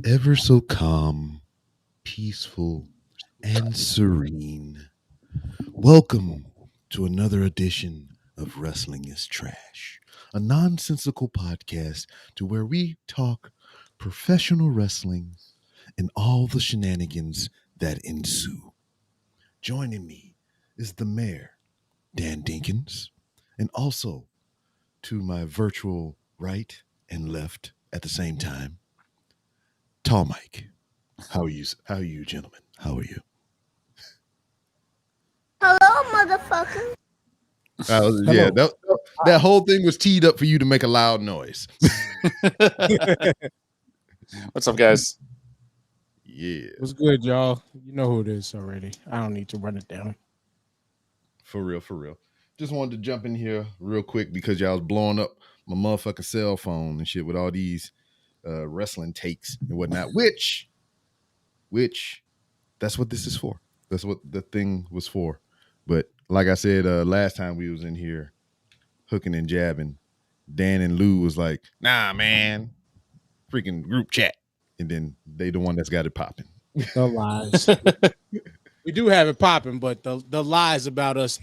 ever so calm, peaceful, and serene. Welcome to another edition of Wrestling is Trash, a nonsensical podcast to where we talk professional wrestling and all the shenanigans that ensue. Joining me is the mayor, Dan Dinkins, and also to my virtual right and left at the same time, Tall Mike. How are you? How are you, gentlemen? How are you? Hello, motherfucker. Yeah, Hello. that whole thing was teed up for you to make a loud noise. What's up, guys? Yeah, What's good, y'all? You know who it is already. I don't need to run it down. for real, for real. Just wanted to jump in here real quick because y'all was blowing up my motherfucking cell phone and shit with all these wrestling takes and whatnot. Which, that's what this is for. That's what the thing was for. But like I said, last time we was in here hooking and jabbing, Dan and Lou was like, "Nah, man, freaking group chat," and then they the one that's got it popping. The lies. We do have it popping, but the lies about us.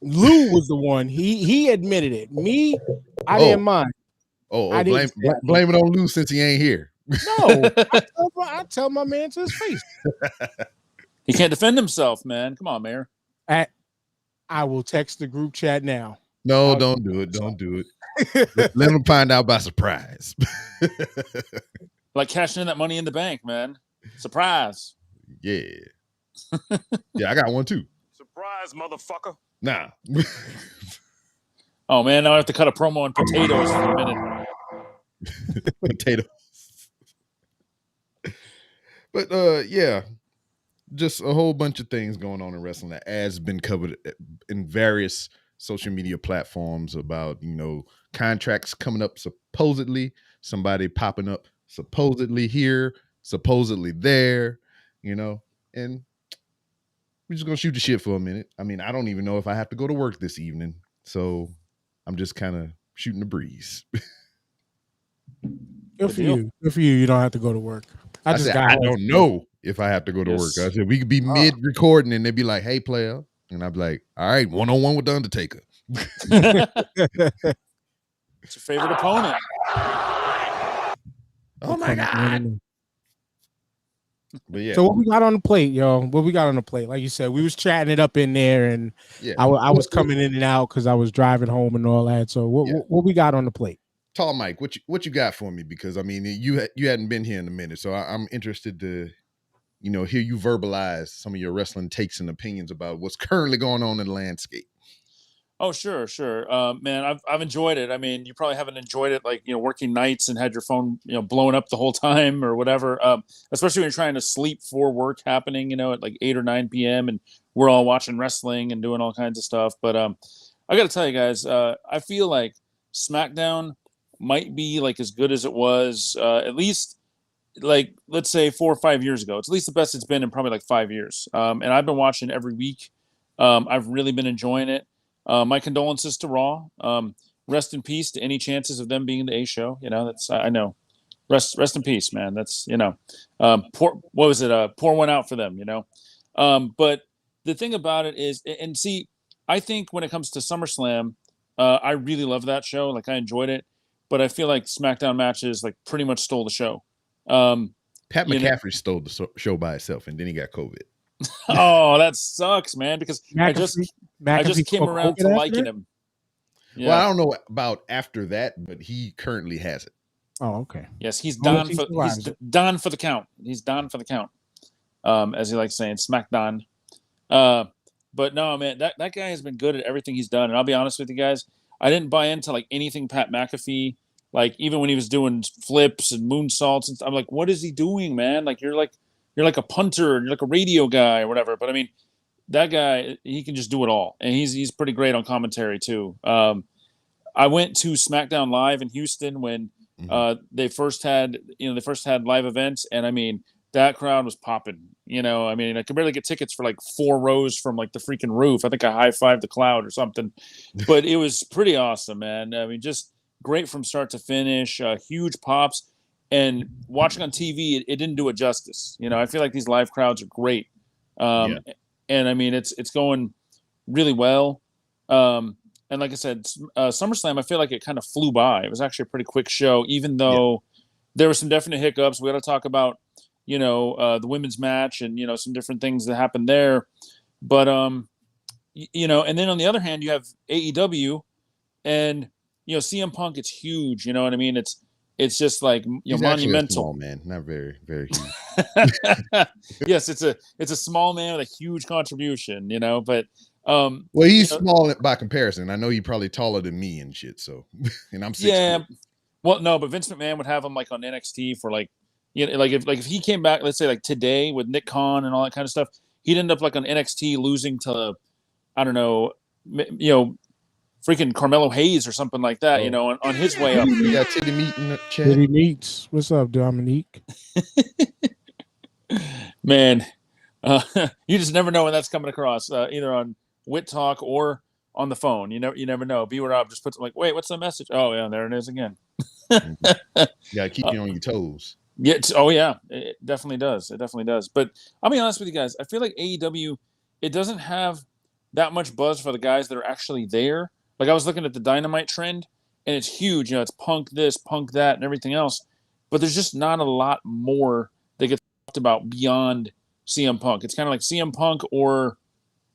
Lou was the one. He admitted it. Me, I didn't mind. I Blame didn't say I blame it on Lou since he ain't here. No, I tell my man to his face. He can't defend himself, man. Come on, Mayor. I will text the group chat now. No, don't do it. Don't do it. Let him find out by surprise. Like cashing in that money in the bank, man. Surprise. Yeah. Yeah, I got one too. Surprise, motherfucker. Nah. Oh, man, now I have to cut a promo on potatoes for a minute. Potatoes. But yeah, just a whole bunch of things going on in wrestling that has been covered in various social media platforms about, contracts coming up supposedly, somebody popping up supposedly here, supposedly there, and we're just gonna shoot the shit for a minute. I mean, I don't even know if I have to go to work this evening, so I'm just kind of shooting the breeze. Good for you. Good for you. You don't have to go to work. I said, I don't know if I have to go to work. I said, we could be mid recording and they'd be like, "Hey, player." And I'd be like, "All right, 1-on-1 with The Undertaker." It's your favorite opponent. Oh my God. But yeah. So what we got on the plate, yo? What we got on the plate? Like you said, we was chatting it up in there, and I was coming in and out because I was driving home and all that. So what we got on the plate? Tall Mike, what you got for me? Because I mean, you hadn't been here in a minute, so I'm interested to, hear you verbalize some of your wrestling takes and opinions about what's currently going on in the landscape. Oh, sure. Man, I've enjoyed it. I mean, you probably haven't enjoyed it like, working nights and had your phone, blowing up the whole time or whatever. Especially when you're trying to sleep for work happening, at like 8 or 9 p.m. and we're all watching wrestling and doing all kinds of stuff. But I got to tell you guys, I feel like SmackDown might be like as good as it was, at least like, let's say 4 or 5 years ago. It's at least the best it's been in probably like 5 years. And I've been watching every week. I've really been enjoying it. My condolences to Raw. Rest in peace to any chances of them being in the A show. That's I know. Rest in peace, man. That's pour one out for them. But the thing about it is, and see, I think when it comes to SummerSlam, I really love that show. Like I enjoyed it, but I feel like SmackDown matches like pretty much stole the show. Pat McCaffrey stole the show by itself, and then he got COVID. Oh, that sucks, man. Because I just came around to liking him. Yeah. Well, I don't know about after that, but he currently has it. Oh, okay. Yes, he's done for the count. He's done for the count. As he likes saying, SmackDown. But no, man, that guy has been good at everything he's done. And I'll be honest with you guys, I didn't buy into like anything Pat McAfee. Like even when he was doing flips and moonsaults, and I'm like, what is he doing, man? Like you're like a punter, you're like a radio guy or whatever. But I mean, that guy, he can just do it all, and he's pretty great on commentary too. I went to SmackDown Live in Houston when they first had live events, and I mean that crowd was popping. I mean I could barely get tickets for like 4 rows from like the freaking roof. I think I high-fived the crowd or something, but it was pretty awesome, man. I mean just great from start to finish, huge pops. and watching on TV, it didn't do it justice. You know, I feel like these live crowds are great, Yeah. and I mean it's going really well. And like I said, SummerSlam, I feel like it kind of flew by. It was actually a pretty quick show, even though there were some definite hiccups. We got to talk about, the women's match and some different things that happened there. But and then on the other hand, you have AEW, and CM Punk. It's huge. You know what I mean? It's just like He's actually a small monumental. man, not very, very huge. Yes, it's a small man with a huge contribution. But Well, he's small by comparison. I know he's probably taller than me and shit. So, and I'm 6'. Yeah. Well, no, but Vince McMahon would have him like on NXT for like, like if he came back, let's say like today with Nick Khan and all that kind of stuff, he'd end up like on NXT losing to, I don't know, freaking Carmelo Hayes or something like that. On his way up. Yeah, Titty Meat in the chat. Titty Meats. What's up, Dominique? Man, you just never know when that's coming across, either on Wit Talk or on the phone. You never know. B Rob just puts like, wait, what's the message? Oh yeah, there it is again. Yeah, keep you on your toes. Yeah. Oh yeah, it definitely does. It definitely does. But I'll be honest with you guys. I feel like AEW, it doesn't have that much buzz for the guys that are actually there. Like I was looking at the Dynamite trend, and it's huge. It's Punk this, Punk that, and everything else. But there's just not a lot more that gets talked about beyond CM Punk. It's kind of like CM Punk or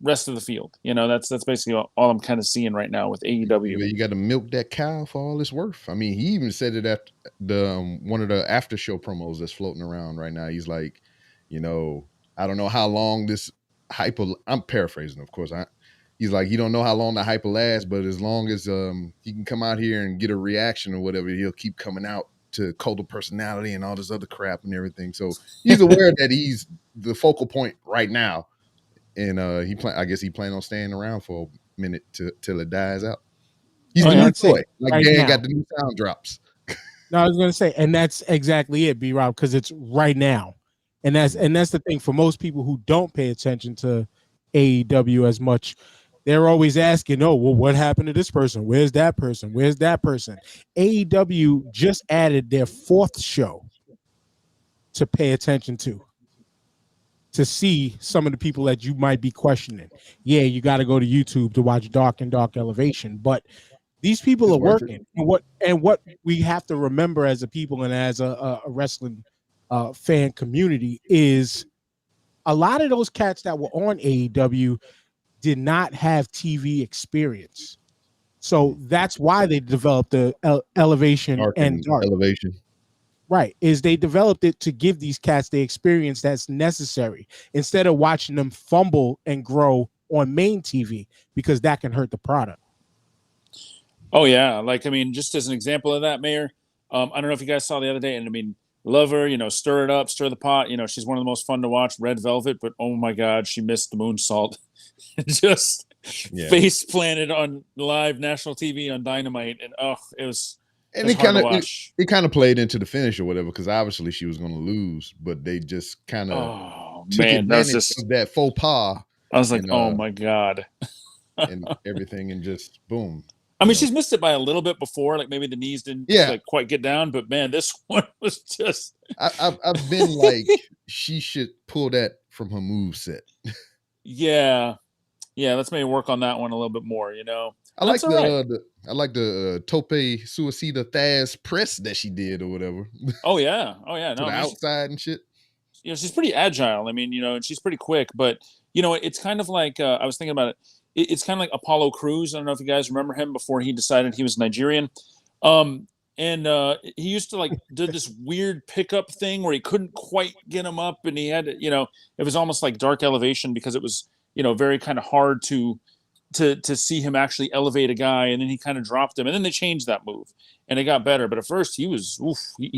rest of the field. That's basically all I'm kind of seeing right now with AEW. You got to milk that cow for all it's worth. I mean, he even said it at the one of the after show promos that's floating around right now. He's like, I don't know how long this hype will, I'm paraphrasing, of course. He's like, you don't know how long the hype will last, but as long as he can come out here and get a reaction or whatever, he'll keep coming out to cult of personality and all this other crap and everything. So he's aware that he's the focal point right now. And I guess he planned on staying around for a minute till it dies out. He's the new toy. Like right Dan got the new sound drops. No, I was gonna say, and that's exactly it, B Rob, because it's right now. And that's the thing for most people who don't pay attention to AEW as much. They're always asking, oh, well, what happened to this person? Where's that person? Where's that person? AEW just added their 4th show to pay attention to see some of the people that you might be questioning. Yeah, you got to go to YouTube to watch Dark and Dark Elevation, but these people are working. And what we have to remember as a people and as a wrestling fan community is a lot of those cats that were on AEW did not have TV experience. So that's why they developed the Elevation and Dark. Elevation. Right, is they developed it to give these cats the experience that's necessary instead of watching them fumble and grow on main TV, because that can hurt the product. Oh yeah, like I mean, just as an example of that, Mayor, I don't know if you guys saw the other day, and I mean, love her, stir it up, stir the pot. She's one of the most fun to watch, Red Velvet, but oh my God, she missed the moonsault. Just face planted on live national TV on Dynamite, and it was. And it kind of played into the finish or whatever, because obviously she was going to lose, but they just kind of took advantage of that faux pas. I was like, oh my God, and everything, and just boom. I mean, she's missed it by a little bit before, like maybe the knees didn't quite get down, but man, this one was just. I've been like, she should pull that from her moveset. Yeah, let's maybe work on that one a little bit more. I like the Tope Suicida Thaz press that she did or whatever. Oh yeah. To the outside and shit. She's pretty agile. I mean, and she's pretty quick. But it's kind of like I was thinking about it. It's kind of like Apollo Crews. I don't know if you guys remember him before he decided he was Nigerian. And he used to like did this weird pickup thing where he couldn't quite get him up, and he had to, it was almost like Dark Elevation because it was very kind of hard to see him actually elevate a guy, and then he kind of dropped him, and then they changed that move and it got better. But at first he was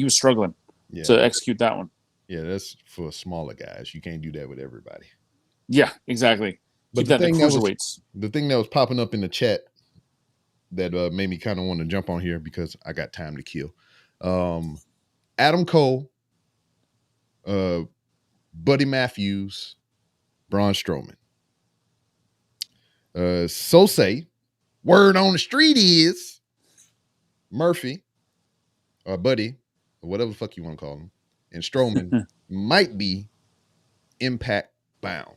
struggling to execute that one. Yeah, that's for smaller guys. You can't do that with everybody. Yeah, exactly. But the thing that was popping up in the chat that made me kind of want to jump on here because I got time to kill. Adam Cole, Buddy Matthews, Braun Strowman. So say, word on the street is Murphy, or Buddy, or whatever the fuck you want to call him, and Strowman might be Impact bound.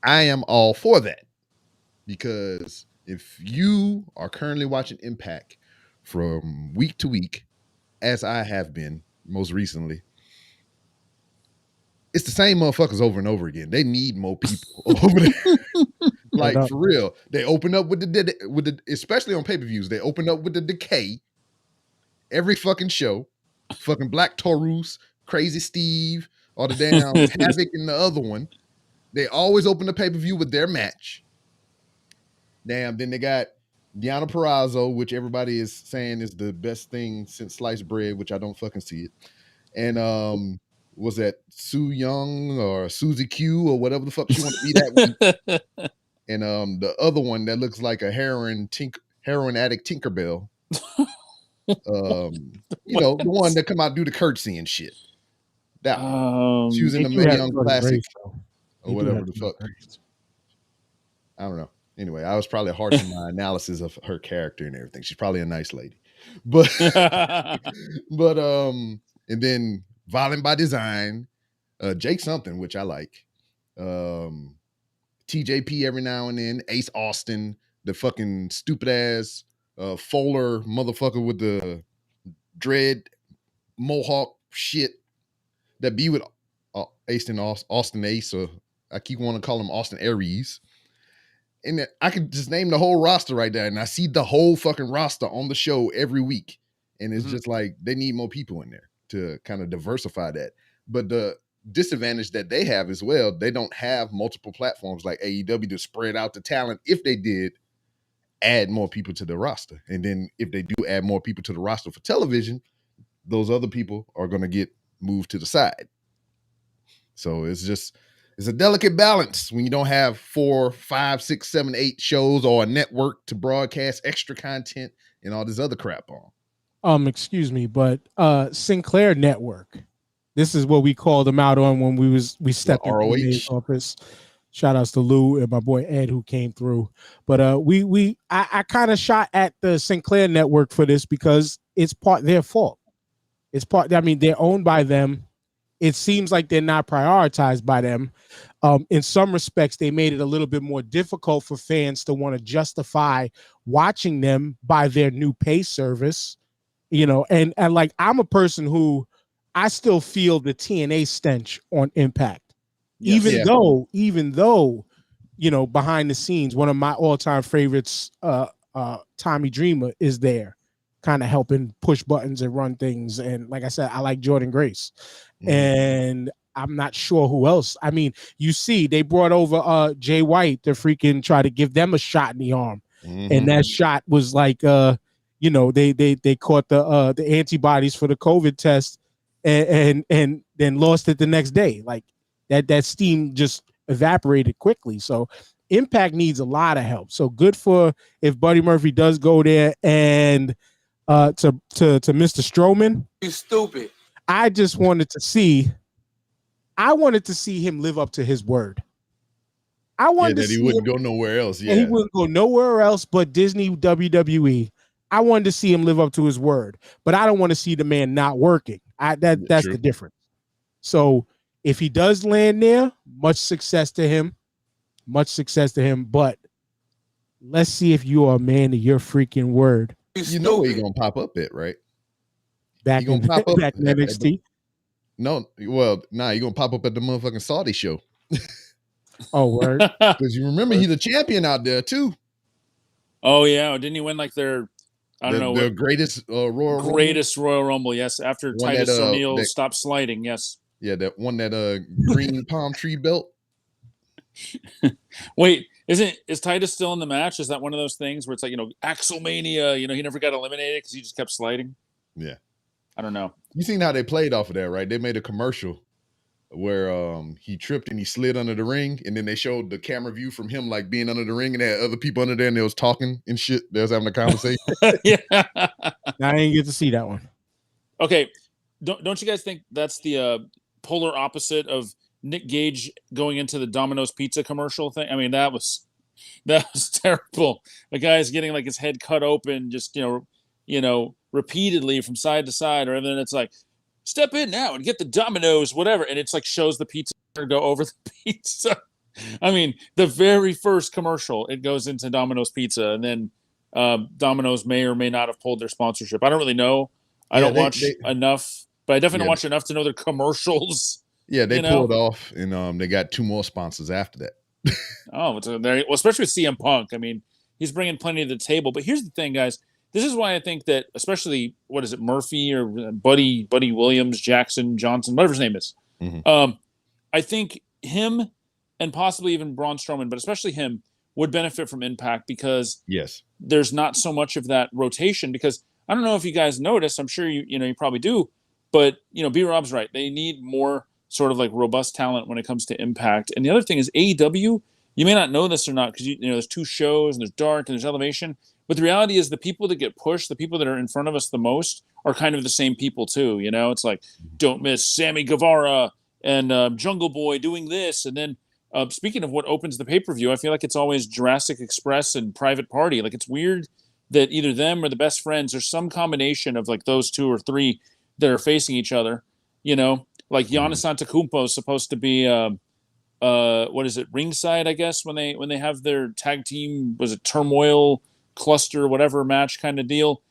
I am all for that because if you are currently watching Impact from week to week, as I have been most recently, it's the same motherfuckers over and over again. They need more people over there. Like for real, they open up with the especially on pay-per-views. They open up with the Decay every fucking show. Fucking Black Taurus, Crazy Steve, or the damn Havoc in the other one. They always open the pay-per-view with their match. Damn, then they got Deonna Purrazzo, which everybody is saying is the best thing since sliced bread, which I don't fucking see it. And was that Sue Young or Susie Q or whatever the fuck she wanted to be that week. And the other one that looks like a heroin addict Tinkerbell. You know, the one that come out do the curtsy and shit. That one. She was in the Mae Young Classic or whatever the fuck. I don't know. Anyway, I was probably harsh in my analysis of her character and everything. She's probably a nice lady. But and then Violent by Design, Jake something, which I like. TJP every now and then, Ace Austin, the fucking stupid ass Fowler motherfucker with the dread mohawk shit that be with Austin Ace, or I keep wanting to call him Austin Aries. And I could just name the whole roster right there, and I see the whole fucking roster on the show every week. And it's just like they need more people in there to kind of diversify that. But the disadvantage that they have as well, they don't have multiple platforms like AEW to spread out the talent. If they did add more people to the roster, and then if they do add more people to the roster for television, those other people are going to get moved to the side. So it's a delicate balance when you don't have 4, 5, 6, 7, 8 shows or a network to broadcast extra content and all this other crap on. Excuse me, but Sinclair Network. This is what we called them out on when we stepped into the office. Shout outs to Lou and my boy Ed who came through. But I kind of shot at the Sinclair Network for this because it's part their fault. I mean, they're owned by them. It seems like they're not prioritized by them. In some respects, they made it a little bit more difficult for fans to want to justify watching them by their new pay service, you know, and like I'm a person who I still feel the TNA stench on Impact, even though, you know, behind the scenes, one of my all-time favorites, Tommy Dreamer is there, kind of helping push buttons and run things. And like I said, I like Jordan Grace. And I'm not sure who else. I mean, you see, they brought over Jay White to freaking try to give them a shot in the arm. And that shot was like you know, they caught the antibodies for the COVID test and then lost it the next day. Like that steam just evaporated quickly. So Impact needs a lot of help. So good for if Buddy Murphy does go there. And to Mr. Strowman, you stupid. I wanted to see him live up to his word. I wanted to see he wouldn't go nowhere else. Yeah, he wouldn't go nowhere else but Disney, WWE. I wanted to see him live up to his word, but I don't want to see the man not working. That's the difference. So if he does land there, much success to him. But let's see if you are a man of your freaking word. You know where you're gonna pop up at, right? Back in NXT. No, well, nah, you're gonna pop up at the motherfucking Saudi show. Oh, word. Because you remember he's a champion out there too. Oh yeah, didn't he win like their the greatest Royal Rumble? Yes, after Titus O'Neil stopped sliding. Yes. Yeah, that one that green palm tree belt. Wait, is Titus still in the match? Is that one of those things where it's like, you know, Axelmania, you know, he never got eliminated because he just kept sliding? Yeah. I don't know. You seen how they played off of that, right? They made a commercial where he tripped and he slid under the ring, and then they showed the camera view from him like being under the ring, and they had other people under there and they was talking and shit. They was having a conversation. Yeah. I didn't get to see that one. Okay. Don't you guys think that's the polar opposite of Nick Gage going into the Domino's pizza commercial thing? I mean, that was terrible. The guy's getting like his head cut open, just, you know, repeatedly from side to side, or then it's like, step in now and get the Domino's, whatever, and it's like shows the pizza go over the pizza. I mean, the very first commercial, it goes into Domino's Pizza, and then Domino's may or may not have pulled their sponsorship. I don't really know. I Yeah, don't watch enough, but I definitely yeah, don't watch enough to know their commercials. yeah, they You know? pulled off, and they got 2 more sponsors after that. Oh, it's well, especially with CM Punk. I mean, he's bringing plenty to the table. But here's the thing, guys. This is why I think that, especially, what is it, Murphy or Buddy Williams, Jackson, Johnson, whatever his name is. Mhm. I think him and possibly even Braun Strowman, but especially him, would benefit from Impact because Yes. there's not so much of that rotation. Because I don't know if you guys notice, I'm sure you probably do, but B Rob's right. They need more sort of like robust talent when it comes to Impact. And the other thing is AEW. You may not know this or not because there's 2 shows and there's Dark and there's Elevation. But the reality is the people that get pushed, the people that are in front of us the most, are kind of the same people too. It's like, don't miss Sammy Guevara and Jungle Boy doing this, and then speaking of what opens the pay-per-view, I feel like it's always Jurassic Express and Private Party. Like, it's weird that either them or the Best Friends or some combination of like those 2 or 3 that are facing each other. Like Giannis Antetokounmpo is supposed to be what is it, ringside, I guess, when they have their tag team, was it Turmoil Cluster whatever match kind of deal.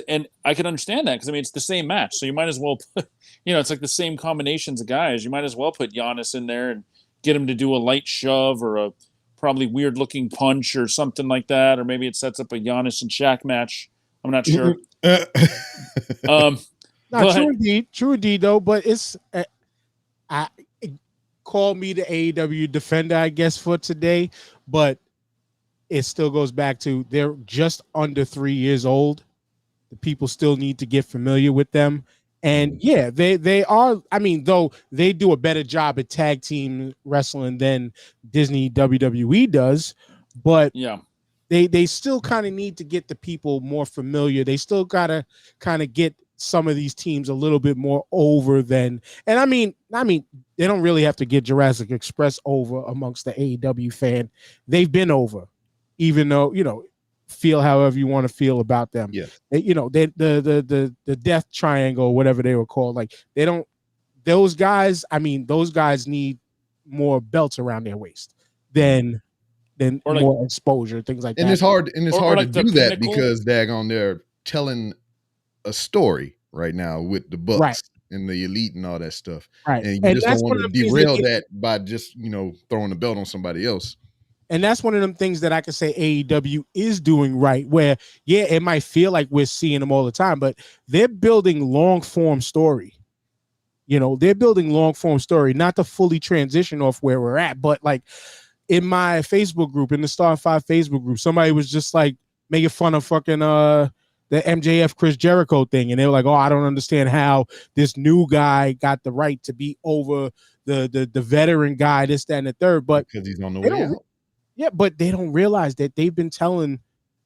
And I can understand that because I mean it's the same match, so you might as well put, it's like the same combinations of guys. You might as well put Giannis in there and get him to do a light shove or a probably weird looking punch or something like that, or maybe it sets up a Giannis and Shaq match. I'm not sure. True indeed though. But it's I call me the AEW defender, I guess, for today, but it still goes back to they're just under 3 years old. The people still need to get familiar with them. And yeah, they are. I mean, though they do a better job at tag team wrestling than Disney WWE does, but yeah, they still kind of need to get the people more familiar. They still gotta kind of get some of these teams a little bit more over than. And I mean, they don't really have to get Jurassic Express over amongst the AEW fan. They've been over, even though feel however you want to feel about them. Yeah. The Death Triangle, whatever they were called, like they don't. Those guys, I mean, those guys need more belts around their waist than or like, more exposure, things like And that. it's hard, or to like the do that Pinnacle. because they're telling a story right now with the Bucks Right. and the Elite and all that stuff. Right. And you And just that's don't one want of to the things derail that by just, throwing the belt on somebody else. And that's one of them things that I can say AEW is doing right, where, yeah, it might feel like we're seeing them all the time, but they're building long form story. They're building long form story, not to fully transition off where we're at, but like in my Facebook group, in the Star 5 Facebook group, somebody was just like making fun of fucking the MJF Chris Jericho thing. And they were like, oh, I don't understand how this new guy got the right to be over the veteran guy, this, that, and the third. But because he's on the way out. Yeah, but they don't realize that they've been telling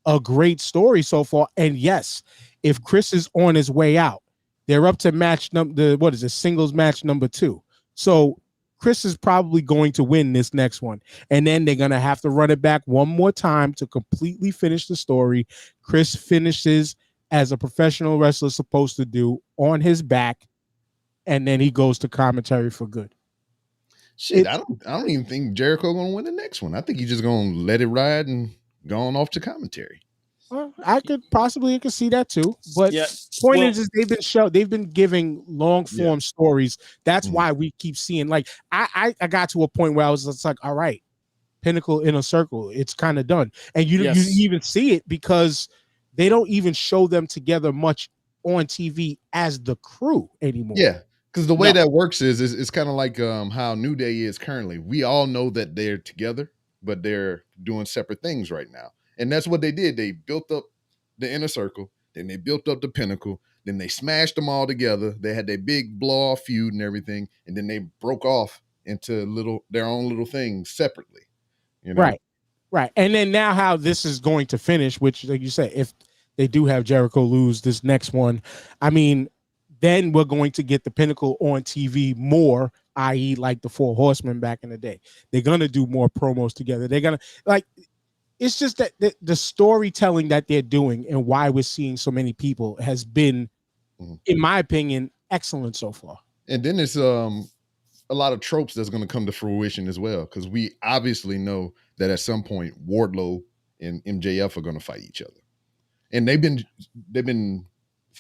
a great story so far. And yes, if Chris is on his way out, they're up to singles match number 2. So Chris is probably going to win this next one. And then they're going to have to run it back one more time to completely finish the story. Chris finishes as a professional wrestler is supposed to do, on his back, and then he goes to commentary for good. Shit, I don't even think Jericho gonna win the next one. I think he's just gonna let it ride and go on off to commentary. I could see that too, but point is they've been giving long form stories. That's why we keep seeing, like, I got to a point where I was just like, all right, Pinnacle Inner Circle, it's kind of done, and you even see it because they don't even show them together much on TV as the crew anymore. Yeah, because the way that works is it's kind of like how New Day is currently. We all know that they're together, but they're doing separate things right now. And that's what they did. They built up the Inner Circle, then they built up the Pinnacle, then they smashed them all together. They had their big blow-off feud and everything, and then they broke off into their own little things separately. Right. And then now how this is going to finish, which, like you said, if they do have Jericho lose this next one, I mean, then we're going to get the Pinnacle on TV more, i.e. like the Four Horsemen back in the day. They're going to do more promos together. They're going to, like, it's just that the storytelling that they're doing and why we're seeing so many people has been, in my opinion, excellent so far. And then it's a lot of tropes that's going to come to fruition as well, because we obviously know that at some point Wardlow and MJF are going to fight each other, and they've been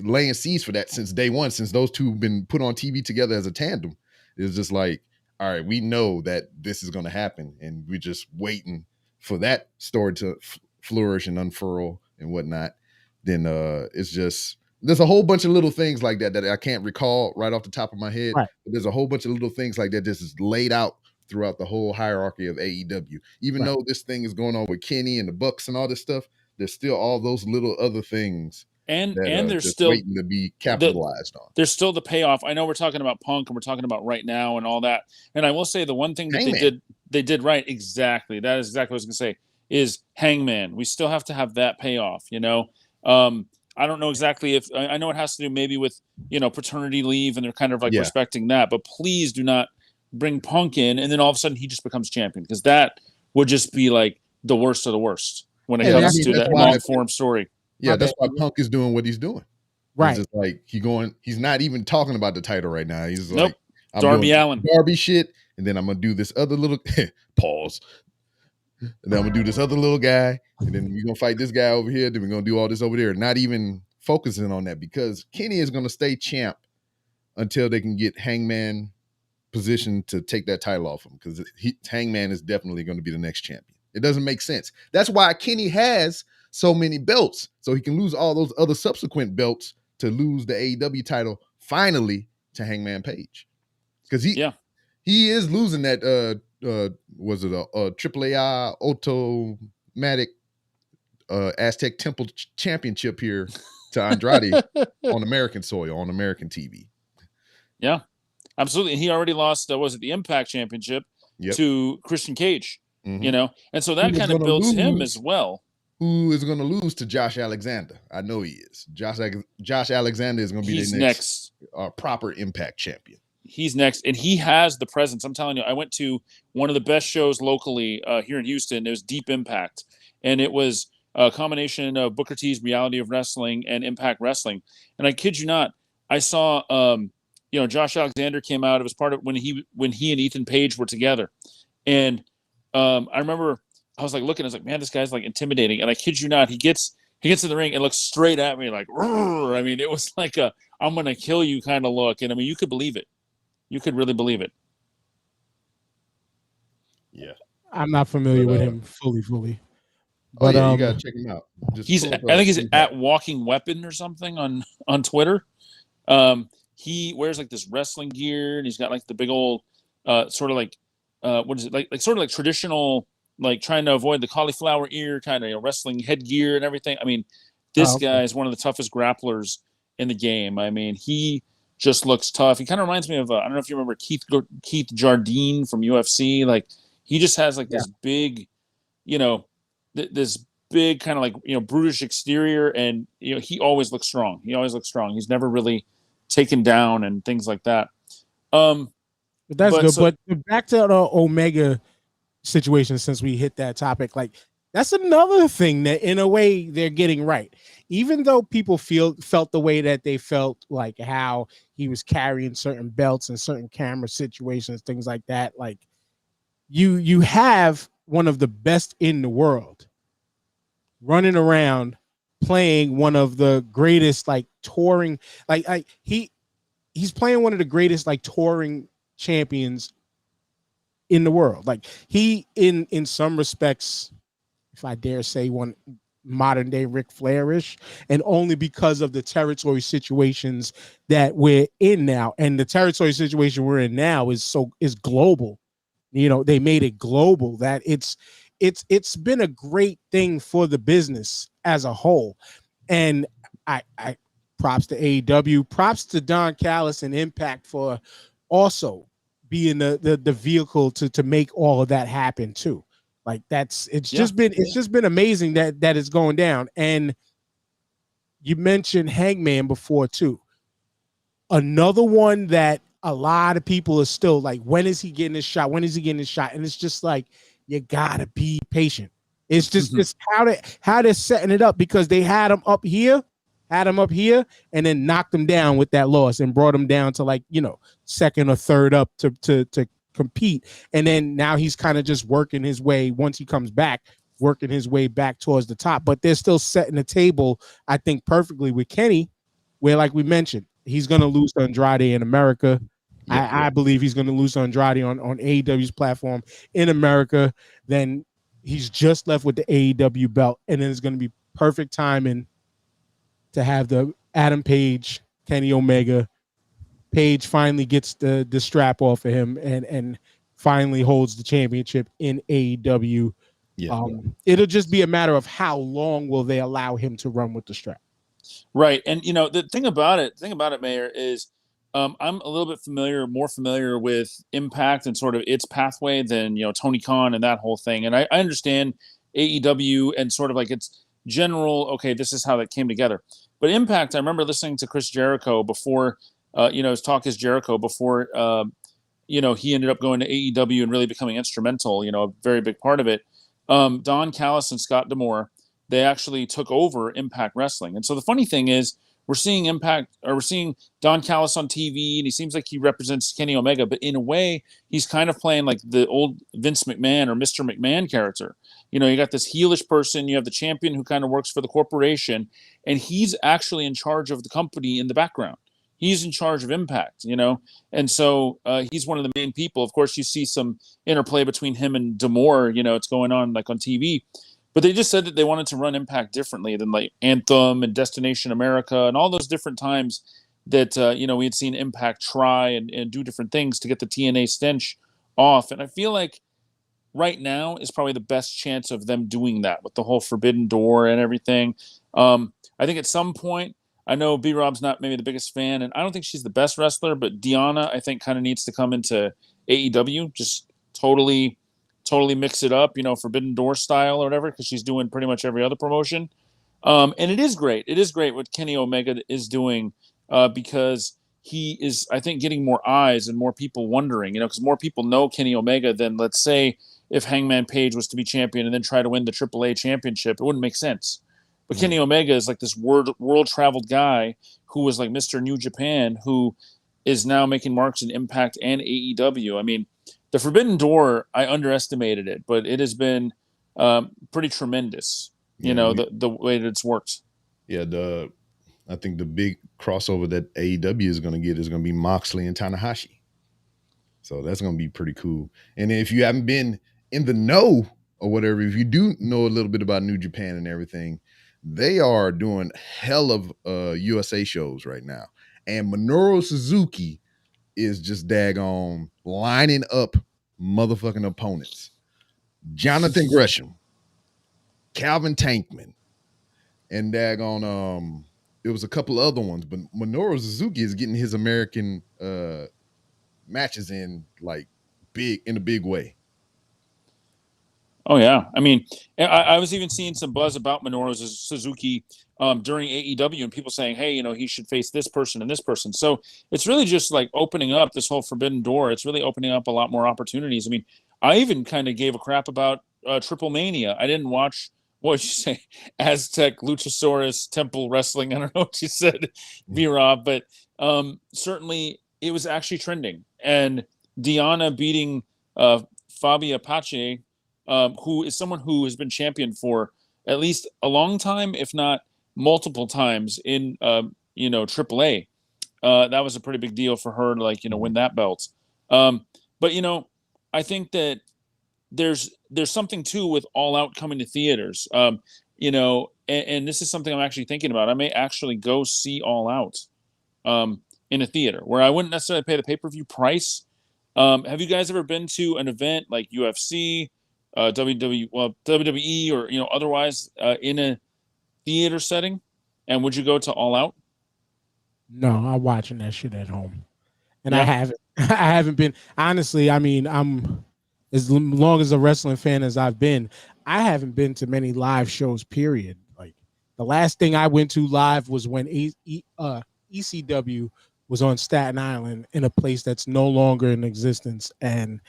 laying seeds for that since day one, since those two have been put on TV together as a tandem. It's just like, all right, we know that this is going to happen, and we're just waiting for that story to flourish and unfurl and whatnot. Then it's just, there's a whole bunch of little things like that that I can't recall right off the top of my head. Right. But there's a whole bunch of little things like that just is laid out throughout the whole hierarchy of AEW. Even though this thing is going on with Kenny and the Bucks and all this stuff, there's still all those little other things. And that, there's just still waiting to be capitalized on. There's still the payoff. I know we're talking about Punk and we're talking about right now and all that. And I will say the one thing that they did right, exactly. That is exactly what I was going to say, is Hangman. We still have to have that payoff, you know. I don't know exactly if I know it has to do maybe with, you know, paternity leave, and they're kind of like respecting that. But please do not bring Punk in and then all of a sudden he just becomes champion, because that would just be like the worst of the worst when it comes to that long form story. Yeah, that's why Punk is doing what he's doing. Right. It's just like he's not even talking about the title right now. He's like, I'm Darby doing Allin. Darby shit, and then I'm gonna do this other little pause. And then I'm gonna do this other little guy, and then we're gonna fight this guy over here, then we're gonna do all this over there. Not even focusing on that, because Kenny is gonna stay champ until they can get Hangman positioned to take that title off him, because Hangman is definitely going to be the next champion. It doesn't make sense. That's why Kenny has so many belts, so he can lose all those other subsequent belts to lose the AEW title finally to Hangman Page, because he is losing that was it a AAA automatic Aztec Temple championship here to Andrade on American soil, on American TV. Yeah, absolutely. And he already lost was it the Impact Championship to Christian Cage, you know, and so that kind of builds him as well. Who is going to lose to Josh Alexander? I know he is. Josh Alexander is going to be the next proper Impact champion. He's next, and he has the presence. I'm telling you, I went to one of the best shows locally here in Houston. It was Deep Impact, and it was a combination of Booker T's Reality of Wrestling and Impact Wrestling. And I kid you not, I saw, you know, Josh Alexander came out. It was part of when he and Ethan Page were together, and I remember I was like looking. I was like, man, this guy's like intimidating. And I kid you not, he gets in the ring and looks straight at me like, rrr. I mean, it was like a I'm gonna kill you kind of look. And I mean, you could believe it. You could really believe it. Yeah, I'm not familiar with him fully. But you gotta check him out. I think he's at Walking Weapon or something on Twitter. He wears like this wrestling gear, and he's got like the big old sort of like what is it, like sort of like traditional, like trying to avoid the cauliflower ear kind of, you know, wrestling headgear and everything. I mean, this guy is one of the toughest grapplers in the game. I mean, he just looks tough. He kind of reminds me of I don't know if you remember Keith Jardine from UFC. Like, he just has like this big, you know, this big kind of like, you know, brutish exterior, and you know, he always looks strong. He's never really taken down and things like that. But that's good. But back to the Omega situation, since we hit that topic, like that's another thing that in a way they're getting right. Even though people felt the way that they felt, like how he was carrying certain belts in certain camera situations, things like that, like you have one of the best in the world running around playing one of the greatest, like touring, like he's playing one of the greatest like touring champions in the world. Like he in some respects, if I dare say, one modern day Ric Flair-ish, and only because of the territory situations that we're in now. And the territory situation we're in now is global. You know, they made it global, that it's been a great thing for the business as a whole. And I props to AEW, props to Don Callis and Impact for also being the vehicle to make all of that happen too. Like it's just been amazing that it's going down. And you mentioned Hangman before too. Another one that a lot of people are still like, when is he getting his shot? When is he getting his shot? And it's just like, you gotta be patient. It's just how they're setting it up, because they had him up here, and then knocked him down with that loss and brought him down to, like, second or third up to compete. And then now he's kind of just working his way, once he comes back, working his way back towards the top. But they're still setting the table, I think, perfectly with Kenny, where, like we mentioned, he's going to lose to Andrade in America. I believe he's going to lose to Andrade on AEW's platform in America. Then he's just left with the AEW belt, and then it's going to be perfect timing to have the Adam Page, Kenny Omega. Page finally gets the strap off of him and finally holds the championship in AEW. It'll just be a matter of how long will they allow him to run with the strap. Right. And, the thing about it, Mayor, is I'm a little bit more familiar with Impact and sort of its pathway than, Tony Khan and that whole thing. And I understand AEW and sort of like its general, okay, this is how that came together. But Impact, I remember listening to Chris Jericho before, his Talk is Jericho, before, he ended up going to AEW and really becoming instrumental, a very big part of it. Don Callis and Scott D'Amore, they actually took over Impact Wrestling. And so the funny thing is, we're seeing Don Callis on TV, and he seems like he represents Kenny Omega, but in a way, he's kind of playing like the old Vince McMahon or Mr. McMahon character. You got this heelish person, you have the champion who kind of works for the corporation, and he's actually in charge of the company in the background. He's in charge of Impact, and so he's one of the main people. Of course, you see some interplay between him and D'Amore, it's going on like on TV. But they just said that they wanted to run Impact differently than like Anthem and Destination America and all those different times that, we had seen Impact try and do different things to get the TNA stench off. And I feel like right now is probably the best chance of them doing that with the whole Forbidden Door and everything. I think at some point, I know B-Rob's not maybe the biggest fan, and I don't think she's the best wrestler, but Deonna, I think, kind of needs to come into AEW, just totally mix it up, Forbidden Door style or whatever, because she's doing pretty much every other promotion. And it is great. It is great what Kenny Omega is doing because he is, I think, getting more eyes and more people wondering, because more people know Kenny Omega than, let's say, if Hangman Page was to be champion and then try to win the AAA championship. It wouldn't make sense. But Kenny Omega is like this world-traveled guy who was like Mr. New Japan, who is now making marks in Impact and AEW. I mean, the Forbidden Door, I underestimated it, but it has been pretty tremendous, the way that it's worked. Yeah, I think the big crossover that AEW is going to get is going to be Moxley and Tanahashi. So that's going to be pretty cool. And if you haven't been in the know or whatever, if you do know a little bit about New Japan and everything, they are doing hell of USA shows right now. And Minoru Suzuki is just daggone lining up motherfucking opponents. Jonathan Gresham, Calvin Tankman, and daggone it was a couple other ones, but Minoru Suzuki is getting his American matches in like in a big way. Oh yeah, I mean, I was even seeing some buzz about Minoru Suzuki during AEW, and people saying, "Hey, he should face this person and this person." So it's really just like opening up this whole Forbidden Door. It's really opening up a lot more opportunities. I mean, I even kind of gave a crap about Triple Mania. I didn't watch, what did you say, Aztec, Luchasaurus, Temple Wrestling. I don't know what you said, V-Rob, but certainly it was actually trending. And Deonna beating Fabi Apache, who is someone who has been champion for at least a long time, if not multiple times in, AAA. That was a pretty big deal for her to, win that belt. But, I think that there's something too with All Out coming to theaters, and this is something I'm actually thinking about. I may actually go see All Out in a theater where I wouldn't necessarily pay the pay-per-view price. Have you guys ever been to an event like UFC, WWE, or otherwise in a theater setting? And would you go to All Out? No, I'm watching that shit at home, and Yeah. I haven't. I haven't been, honestly. I mean, I'm as long as a wrestling fan as I've been, I haven't been to many live shows. Period. Like the last thing I went to live was when ECW was on Staten Island in a place that's no longer in existence, and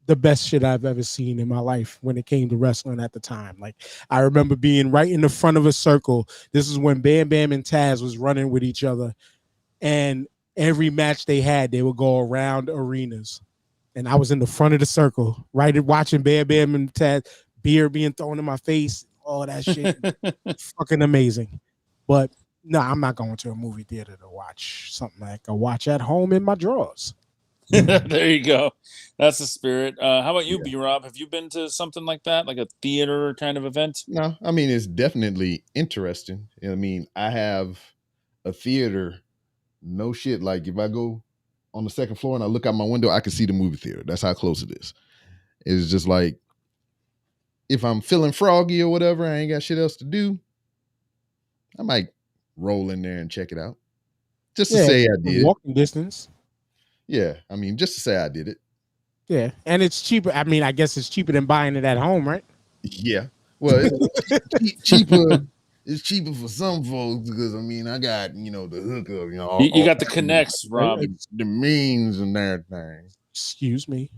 the best shit I've ever seen in my life when it came to wrestling at the time. Like I remember being right in the front of a circle. This is when Bam Bam and Taz was running with each other, and every match they had, they would go around arenas. And I was in the front of the circle, right, watching Bam Bam and Taz, beer being thrown in my face, all that shit. Fucking amazing. But no, I'm not going to a movie theater to watch something I can watch at home in my drawers. There you go. That's the spirit. How about you, B-Rob? Have you been to something like that, like a theater kind of event? No, I mean it's definitely interesting. I mean, I have a theater. No shit. Like if I go on the second floor and I look out my window, I can see the movie theater. That's how close it is. It's just like if I'm feeling froggy or whatever, I ain't got shit else to do, I might roll in there and check it out. Just to say I did it. Walking distance. Yeah, I mean, just to say I did it. Yeah, and it's cheaper. I mean, I guess it's cheaper than buying it at home, right? Yeah. Well, it's cheaper. It's cheaper for some folks because I mean, I got the hookup. You got the connects, Rob. The means and everything. Excuse me.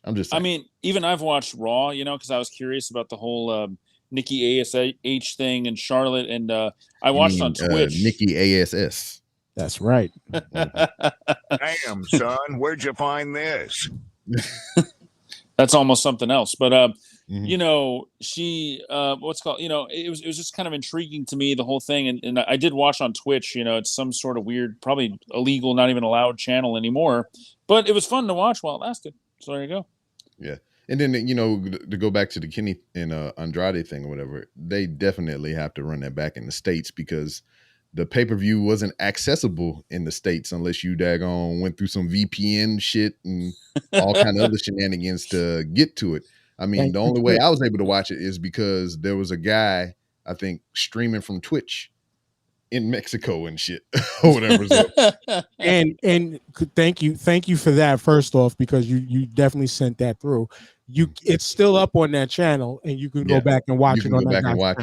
I'm just saying. I mean, even I've watched Raw, because I was curious about the whole Nikki ASH thing and Charlotte, and I watched on Twitch. Nikki ASS. That's right. Damn, son, where'd you find this? That's almost something else, but she what's called, it was just kind of intriguing to me, the whole thing, and I did watch on Twitch. It's some sort of weird, probably illegal, not even allowed channel anymore, but it was fun to watch while it lasted. So there you go. Yeah. And then, to go back to the Kenny and Andrade thing or whatever, they definitely have to run that back in the States because the pay-per-view wasn't accessible in the States unless you daggone went through some VPN shit and all kind of other shenanigans to get to it. I mean, the only way I was able to watch it is because there was a guy, I think, streaming from Twitch in Mexico and shit or whatever. So. and thank you for that, first off, because you definitely sent that through. It's still up on that channel and you can go back and watch it on that channel.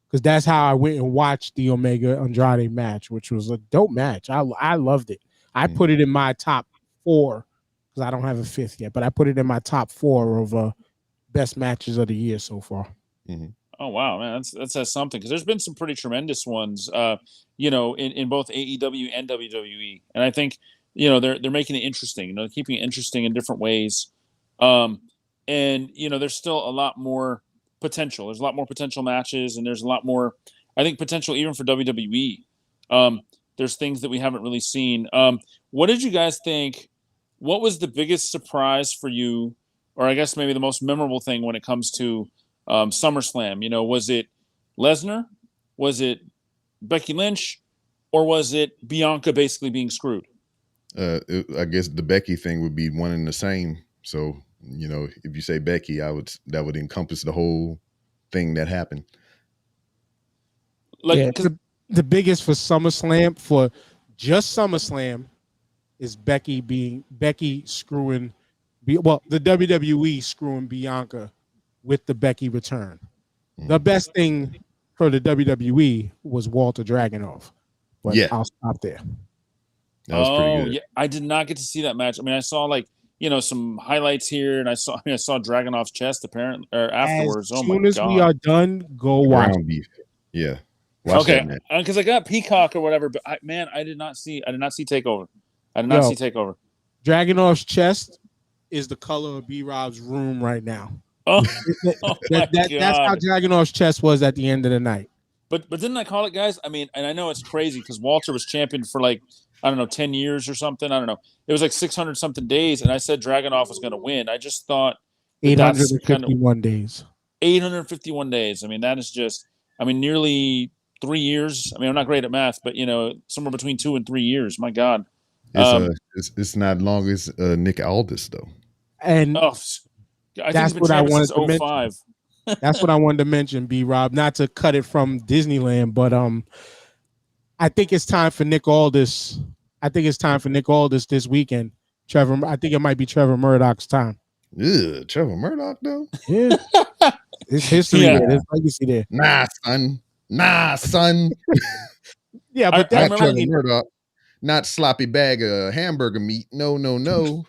Because that's how I went and watched the Omega Andrade match, which was a dope match. I loved it. I put it in my top 4 because I don't have a 5th yet, but I put it in my top 4 of best matches of the year so far. Mm-hmm. Oh wow, man, that says something, because there's been some pretty tremendous ones, in both AEW and WWE, and I think they're making it interesting, keeping it interesting in different ways, and there's still a lot more potential. There's a lot more potential matches, and there's a lot more, I think, potential even for WWE. There's things that we haven't really seen. What did you guys think? What was the biggest surprise for you, or I guess maybe the most memorable thing when it comes to SummerSlam? Was it Lesnar? Was it Becky Lynch? Or was it Bianca basically being screwed? I guess the Becky thing would be one and the same. So, if you say Becky, that would encompass the whole thing that happened. The biggest for SummerSlam, for just SummerSlam, is Becky screwing, the WWE screwing Bianca with the Becky return. The best thing for the WWE was Walter Dragunov. But I'll stop there. That was pretty good. Yeah, I did not get to see that match. I mean, I saw some highlights here, and I saw Dragunov's chest apparently afterwards. As soon as we are done, go watch. Beef. Yeah. Watch that match. Because I got Peacock or whatever, but I did not see Takeover. I did not see Takeover. Dragunov's chest is the color of B-Rob's room right now. Oh, that's how Dragunov's chest was at the end of the night. But didn't I call it, guys? I mean, and I know it's crazy because Walter was champion for 10 years or something. I don't know. It was 600 something days, and I said Dragunov was going to win. I just thought 851 days. 851 days. I mean, that is just, nearly 3 years. I mean, I'm not great at math, but somewhere between 2 and 3 years. My God. It's not long as Nick Aldis though. And I think that's what I wanted to 05. mention. That's what I wanted to mention, B-Rob, not to cut it from Disneyland, but I think it's time for Nick Aldis. I think it's time for Nick Aldis this weekend. I think it might be Trevor Murdoch's time. Yeah, Trevor Murdoch though. Yeah. It's history there. There's legacy there. Nah, son. Yeah, but that's Trevor Murdoch. not sloppy bag of hamburger meat. No, no, no.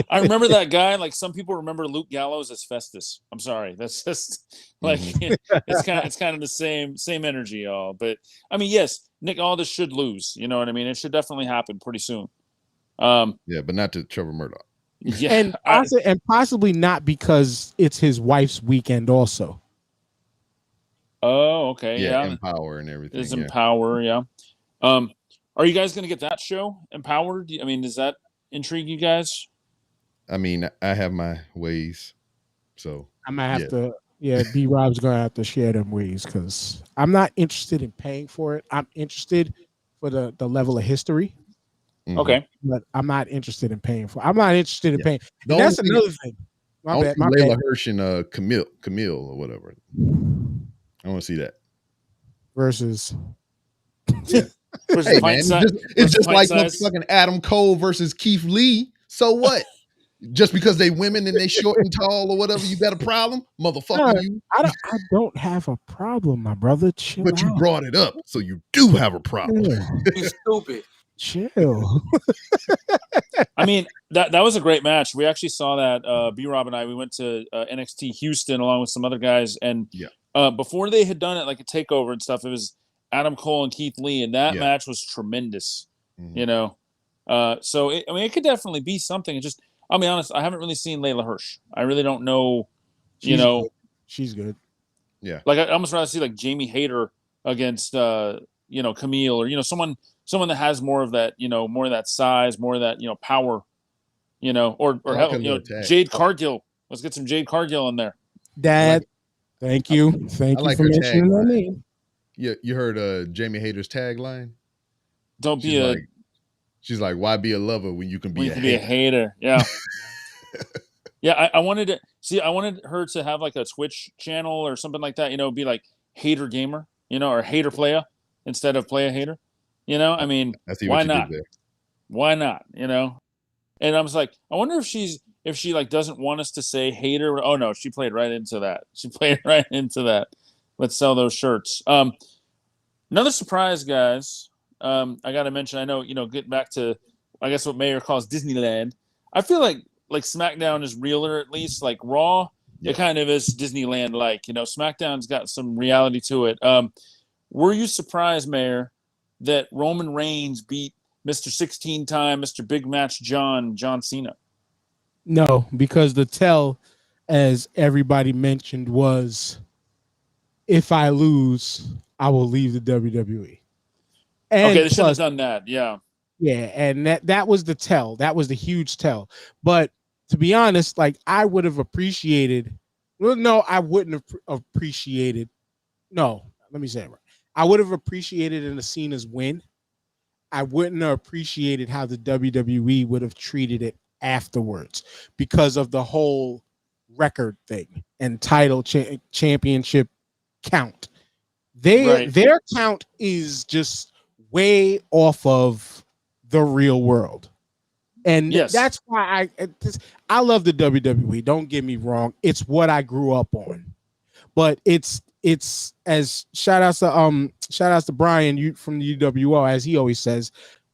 I remember that guy. Like some people remember Luke Gallows as Festus. I'm sorry, that's just like it's kind of the same energy, y'all. But I mean, yes, Nick Aldis should lose. You know what I mean? It should definitely happen pretty soon. Yeah, but not to Trevor Murdoch. Yeah, and possibly not because it's his wife's weekend also. Oh, okay, Yeah, yeah. Empower and everything. Is yeah. Empower, yeah. Are you guys going to get that show, Empowered? I mean, does that intrigue you guys? I mean, I have my ways, so I might have to. Yeah, B Rob's gonna have to share them ways because I'm not interested in paying for it. I'm interested for the level of history. Okay, but I'm not interested in paying for. I'm not interested in paying. The And that's only thing- another thing. My bad. My Layla bad. Hirsch and Camille or whatever. I want to see that. Versus. Versus Hey pint man, si- it's versus just pint like size. motherfucking Adam Cole versus Keith Lee. So what? Just because they women and they short and tall or whatever, you got a problem, motherfucker? No, You. I don't have a problem, my brother. Chill But you out. brought it up, so you do have a problem. Yeah. You stupid. Chill. I mean, that was a great match. We actually saw that. B Rob and I, we went to NXT Houston along with some other guys, and before they had done it like a takeover and stuff, it was Adam Cole and Keith Lee, and that match was tremendous. You know, so it could definitely be something. It's just, I'll be honest, I haven't really seen Layla Hirsch. I really don't know. She's good. Yeah, like I almost rather see like Jamie Hayter against Camille, or someone that has more of that, more of that size, more of that, power, or hell, Jade Cargill. Let's get some Jade Cargill in there. Dad, thank you for mentioning her name. You heard Jamie Hayter's tagline? Don't she's be a. Like, she's like, why be a lover when you can be a hater? Yeah. Yeah, I wanted to see. I wanted her to have like a Twitch channel or something like that. Be like Hater Gamer, or Hater Playa instead of Playa Hater. I mean, why not? Why not? And I was like, I wonder if she like doesn't want us to say hater. Oh no, she played right into that. Let's sell those shirts. Another surprise, guys. I got to mention. I know, getting back to, I guess what Mayor calls Disneyland. I feel like SmackDown is realer, at least. Like Raw, it kind of is Disneyland-like. SmackDown's got some reality to it. Were you surprised, Mayor, that Roman Reigns beat Mr. 16-time, Mr. Big Match John Cena? No, because the tell, as everybody mentioned, was if I lose, I will leave the WWE. And okay, they should have done that. Yeah. Yeah, and that was the tell. That was the huge tell. But to be honest, like I would have appreciated. Well, no, I wouldn't have appreciated. No, let me say it right. I would have appreciated in the Cena's win. I wouldn't have appreciated how the WWE would have treated it afterwards because of the whole record thing and title championship count. Their count is just way off of the real world. And that's why I love the WWE. Don't get me wrong. It's what I grew up on. But it's as shout outs to Brian from the UWO, as he always says,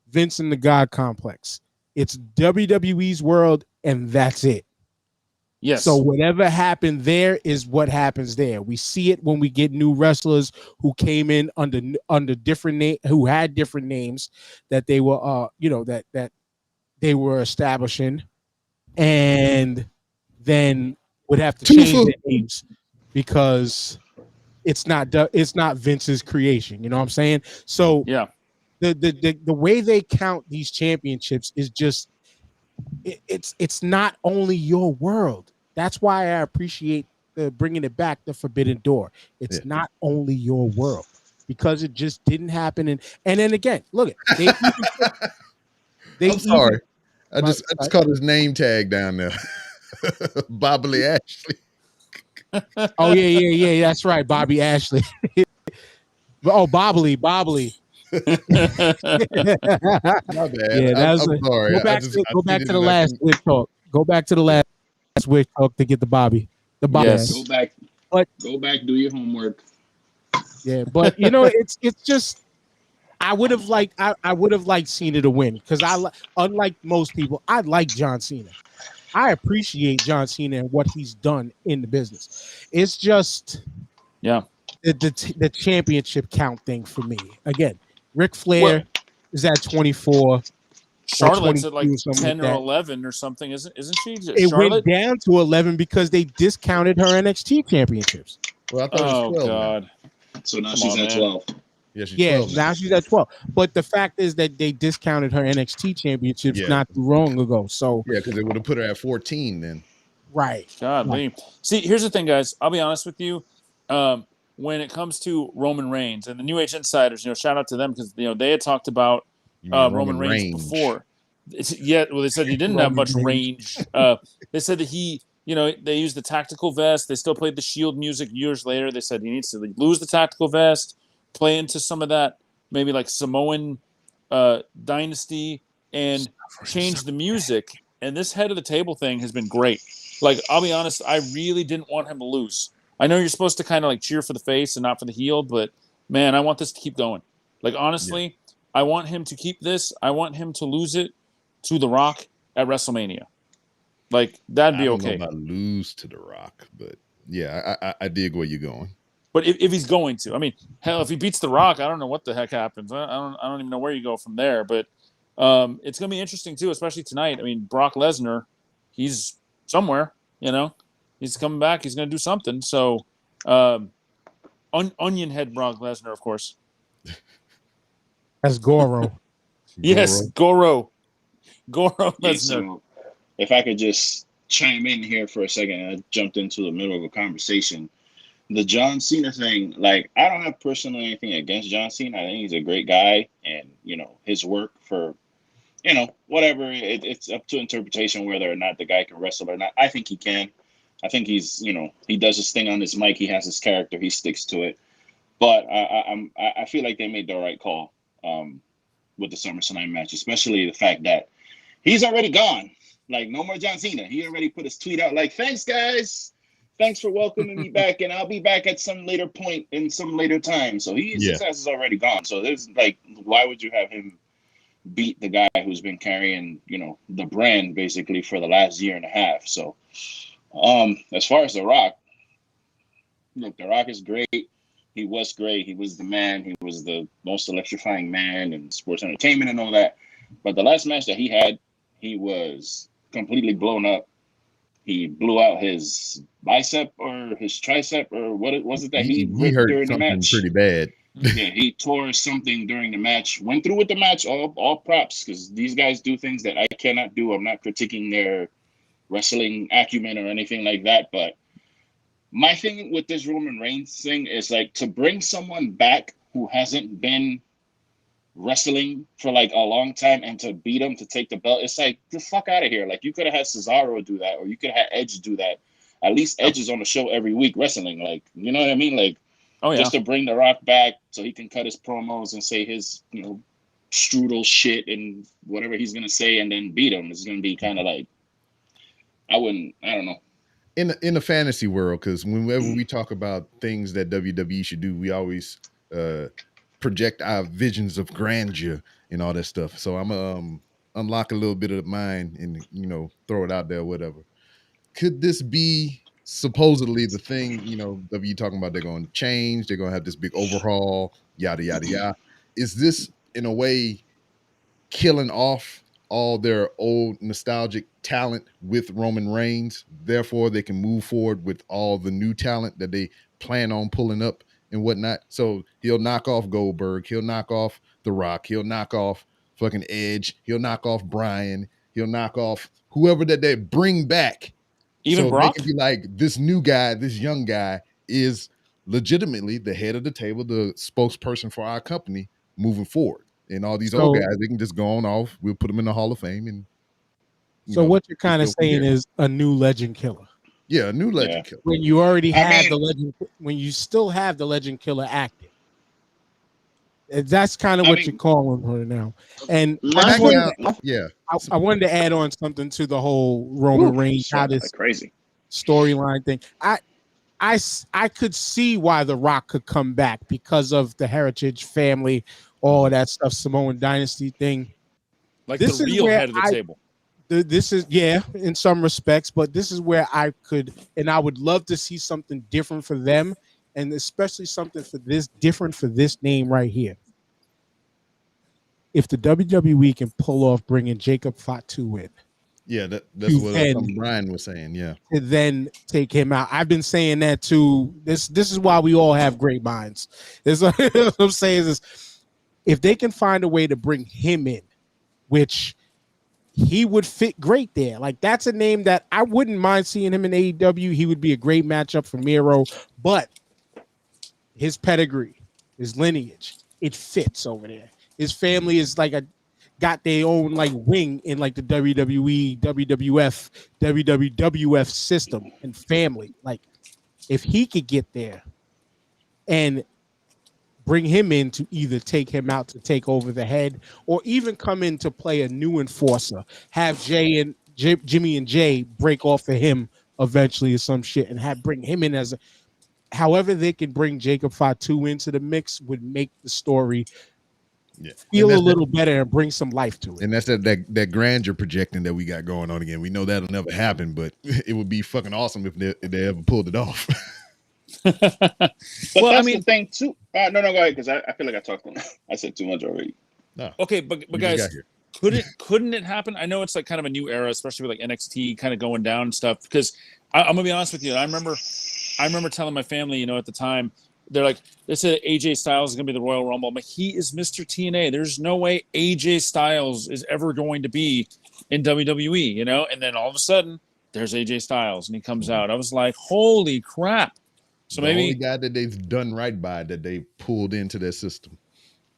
Vince and the God Complex. It's WWE's world, and that's it. Yes. So whatever happened there is what happens there. We see it when we get new wrestlers who came in under different name, who had different names that they were that they were establishing, and then would have to change their names because it's not Vince's creation. You know what I'm saying? So yeah, the way they count these championships is just it's not only your world. That's why I appreciate bringing it back, the Forbidden Door. It's not only your world because it just didn't happen. And then again, look at I'm sorry. I just caught his name tag down there. Bobbly Ashley. Oh yeah. That's right, Bobby Ashley. Oh, Bobbly. My bad. Yeah, I'm sorry. Go back to the last Wick talk. Go back to the last Wick talk to get the Bobby. The Bobby. Yes. Go back. Go back. Do your homework. Yeah, but it's just I would have liked I would have liked Cena to win because unlike most people, I like John Cena. I appreciate John Cena and what he's done in the business. It's just Yeah. the championship count thing for me. Again, Ric Well, Flair is at 24 or Charlotte's at 22 like or something like 10 or that. 11 or something, isn't she? It went Charlotte? down to 11 because they discounted her NXT championships. Well, I thought it was Oh 12 now. God. So now Come she's on, at man. 12. Yeah, she's Yeah, 12 now. now she's at 12. But the fact is that they discounted her NXT championships Yeah. not too long ago. So Yeah, because they would have put her at 14 then. right. God, see, here's the thing, guys. I'll be honest with you. When it comes to Roman Reigns and the New Age Insiders, shout out to them because they had talked about You mean Roman Reigns Reigns. before. Well, they said he didn't have Roman much Reigns. range. They said that they used the tactical vest. They still played the Shield music years later. They said he needs to lose the tactical vest, play into some of that, maybe like Samoan dynasty, and change the music. And this head of the table thing has been great. Like, I'll be honest, I really didn't want him to lose. I know you're supposed to kind of like cheer for the face and not for the heel, but man, I want this to keep going. Like, honestly, I want him to keep this. I want him to lose it to The Rock at WrestleMania. Like, that'd be I don't okay. know about lose to The Rock, but yeah, I dig where you're going. But if he's going to, I mean, hell, if he beats The Rock, I don't know what the heck happens. I don't even know where you go from there. But it's going to be interesting too, especially tonight. I mean, Brock Lesnar, he's somewhere. He's coming back. He's going to do something. So, onion head Brock Lesnar, of course. That's Goro. Yes, Goro Yeah, Lesnar. so if I could just chime in here for a second, I jumped into the middle of a conversation. The John Cena thing, like, I don't have personally anything against John Cena. I think he's a great guy, and his work for whatever, it's up to interpretation whether or not the guy can wrestle or not. I think he can. I think he's he does his thing on his mic. He has his character. He sticks to it. But I feel like they made the right call with the SummerSlam match, especially the fact that he's already gone. Like, no more John Cena. He already put his tweet out like, "Thanks, guys. Thanks for welcoming me back, and I'll be back at some later point in some later time." So his ass is already gone. So there's like, why would you have him beat the guy who's been carrying the brand basically for the last year and a half? So as far as The Rock, look, The Rock is great. He was great. He was the man. He was the most electrifying man in sports entertainment and all that. But the last match that he had, he was completely blown up. He blew out his bicep or his tricep, or what was it that he ripped hurt during the something match? pretty bad. Yeah, he tore something during the match. Went through with the match. All props, because these guys do things that I cannot do. I'm not critiquing their wrestling acumen or anything like that. But my thing with this Roman Reigns thing is, like, to bring someone back who hasn't been wrestling for like a long time and to beat him to take the belt, it's like, the fuck out of here. Like, you could have had Cesaro do that, or you could have had Edge do that. At least Edge is on the show every week wrestling. Like, you know what I mean? Like, just to bring The Rock back so he can cut his promos and say his, strudel shit and whatever he's gonna say, and then beat him. It's gonna be kind of like, I don't know. In the fantasy world, because whenever we talk about things that WWE should do, we always project our visions of grandeur and all that stuff. So I'm unlock a little bit of mine and throw it out there, whatever. Could this be supposedly the thing? WWE talking about they're going to change, they're going to have this big overhaul, yada yada yada. Is this in a way killing off all their old nostalgic talent with Roman Reigns? Therefore, they can move forward with all the new talent that they plan on pulling up and whatnot. So he'll knock off Goldberg, he'll knock off The Rock, he'll knock off fucking Edge, he'll knock off Bryan, he'll knock off whoever that they bring back. Even so Brock? They can be like, this new guy, this young guy is legitimately the head of the table, the spokesperson for our company moving forward. And all these old guys, they can just go on off. We'll put them in the Hall of Fame. And so what you're kind of saying is a new legend killer. Yeah, a new legend killer. When you already have the legend, when you still have the legend killer active. That's kind of what you're calling her now. And I wanted to add on something to the whole Roman Reigns, how this crazy storyline thing. I could see why The Rock could come back because of the Heritage family, all of that stuff, Samoan Dynasty thing. Like This the is real where head of the table. This is, yeah, in some respects, but this is where I could, and I would love to see something different for them, and especially something for this different for this name right here. If the WWE can pull off bringing Jacob Fatu in, Yeah, that's to what then Brian was saying. Yeah, to then take him out. I've been saying that too. This is why we all have great minds. This what I'm saying is, if they can find a way to bring him in, which he would fit great there. Like, that's a name that I wouldn't mind seeing him in AEW. He would be a great matchup for Miro, but his pedigree, his lineage, it fits over there. His family is like got their own like wing in like the WWE, WWF, WWF system and family. Like, if he could get there and bring him in to either take him out to take over the head, or even come in to play a new enforcer, have Jimmy and Jay break off of him eventually or some shit, and bring him in as a, however they can bring Jacob Fatu into the mix would make the story feel a little better and bring some life to it. And that's that grandeur projecting that we got going on again. We know that'll never happen, but it would be fucking awesome if they ever pulled it off. But that's the thing too. No, go ahead, because I feel like I talked. I said too much already. No. Okay, but guys, couldn't it happen? I know it's like kind of a new era, especially with like NXT kind of going down and stuff. Because I'm gonna be honest with you, I remember telling my family, at the time, they said AJ Styles is gonna be the Royal Rumble, but he is Mr. TNA. There's no way AJ Styles is ever going to be in WWE, And then all of a sudden, there's AJ Styles, and he comes out. I was like, holy crap! So maybe the only guy that they've done right by that they pulled into their system.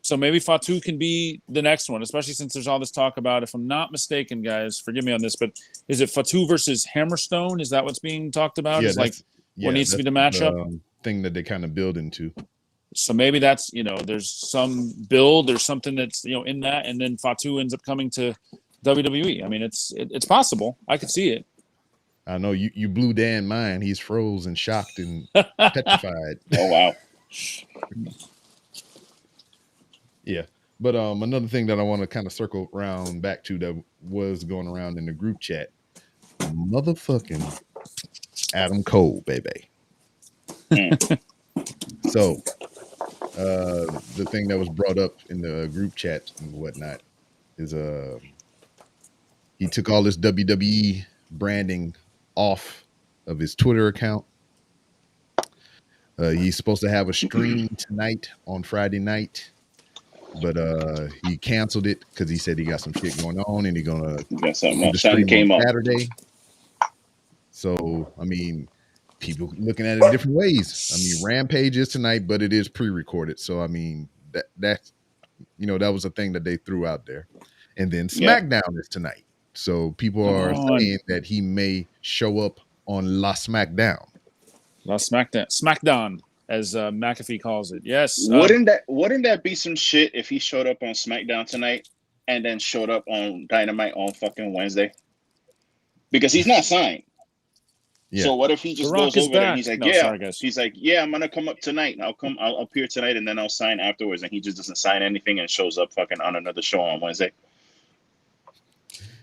So maybe Fatu can be the next one, especially since there's all this talk about, if I'm not mistaken, guys, forgive me on this, but is it Fatu versus Hammerstone? Is that what's being talked about? Yeah, is like what needs to be the matchup? Thing that they kind of build into. So maybe that's, there's some build, there's something that's, in that, and then Fatu ends up coming to WWE. I mean, it's possible. I could see it. I know you blew Dan's mind. He's frozen, shocked, and petrified. Oh wow. Yeah. But another thing that I want to kind of circle around back to that was going around in the group chat. Motherfucking Adam Cole, baby. So the thing that was brought up in the group chat and whatnot is he took all this WWE branding off of his Twitter account. He's supposed to have a stream tonight on Friday night, but he canceled it because he said he got some shit going on and he's gonna do the stream on Saturday. So I mean, people looking at it different ways. I mean, Rampage is tonight, but it is pre-recorded. So I mean, that was a thing that they threw out there. And then SmackDown is tonight. So people are saying that he may show up on La SmackDown. La SmackDown, as McAfee calls it. Yes. Wouldn't that be some shit if he showed up on SmackDown tonight and then showed up on Dynamite on fucking Wednesday? Because he's not signed. Yeah. So what if he just goes over there and he's like, he's like, I'm gonna come up tonight. I'll appear tonight and then I'll sign afterwards, and he just doesn't sign anything and shows up fucking on another show on Wednesday.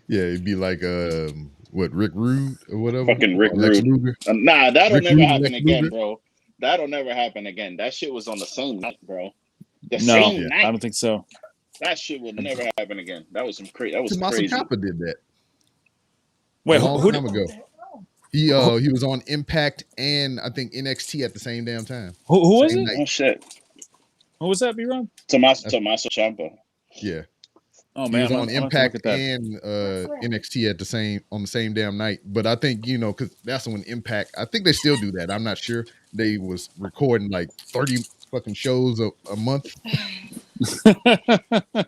Yeah, it'd be like Rick Rude or whatever. Fucking Rick Rude. Nah, that'll never happen again, bro. That'll never happen again. That shit was on the same night, bro. Same night. I don't think so. That shit will never happen again. That was some crazy. That was Tommaso crazy. Ciampa did that. Wait, a long time ago. He was on Impact and I think NXT at the same damn time. Who was it? Oh shit. What was that, B-Rob? Tommaso Ciampa. Yeah. Oh man, he was on Impact and NXT on the same damn night. But I think because that's when Impact. I think they still do that. I'm not sure. They was recording like 30 fucking shows a month.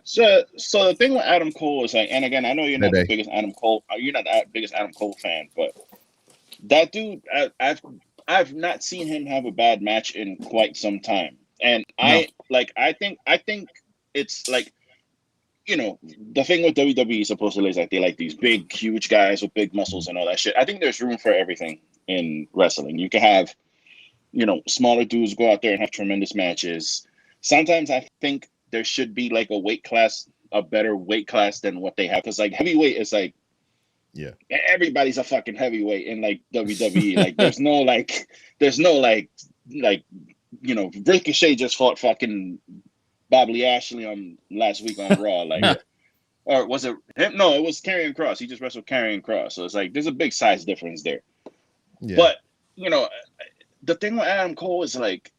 So the thing with Adam Cole is like, and again, I know you're not the biggest Adam Cole. You're not the biggest Adam Cole fan, but that dude, I've not seen him have a bad match in quite some time. And I think it's like. The thing with WWE supposedly is like they like these big, huge guys with big muscles and all that shit. I think there's room for everything in wrestling. You can have, smaller dudes go out there and have tremendous matches. Sometimes I think there should be like a better weight class than what they have, because like heavyweight is like Yeah. everybody's a fucking heavyweight in like WWE. Like there's no like Ricochet just fought fucking Bobby Ashley on last week on Raw. Like, Yeah. or was it him? No, it was Karrion Kross. He just wrestled Karrion Kross. So it's like there's a big size difference there. Yeah. But the thing with Adam Cole is like,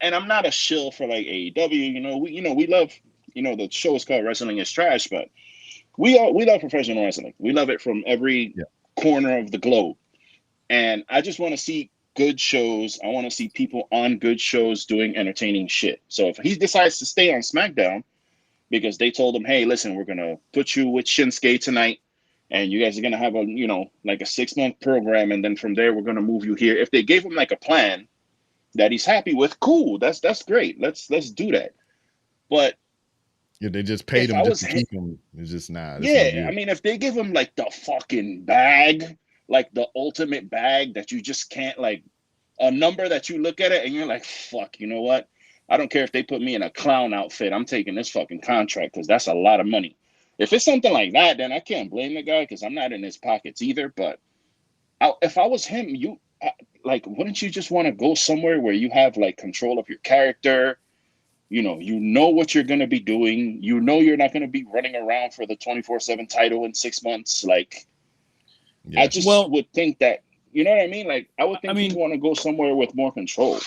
and I'm not a shill for like AEW. We love. The show is called Wrestling is Trash, but we love professional wrestling. We love it from every corner of the globe. And I just want to see good shows. I want to see people on good shows doing entertaining shit. So if he decides to stay on SmackDown because they told him, hey, listen, we're going to put you with Shinsuke tonight, and you guys are going to have a 6-month program, and then from there we're going to move you here. If they gave him like a plan that he's happy with, cool. That's great. Let's do that. But yeah, they just paid him just to keep him. It's just not. Yeah, I mean, if they give him like the fucking bag, like the ultimate bag that you just can't, like a number that you look at it and you're like, fuck, you know what? I don't care if they put me in a clown outfit. I'm taking this fucking contract because that's a lot of money. If it's something like that, then I can't blame the guy because I'm not in his pockets either. But if I was him, wouldn't you just want to go somewhere where you have like control of your character? You know what you're going to be doing. You're not going to be running around for the 24/7 title in 6 months. Like, yeah. I just would think that, you know what I mean? Like, I would think people want to go somewhere with more control.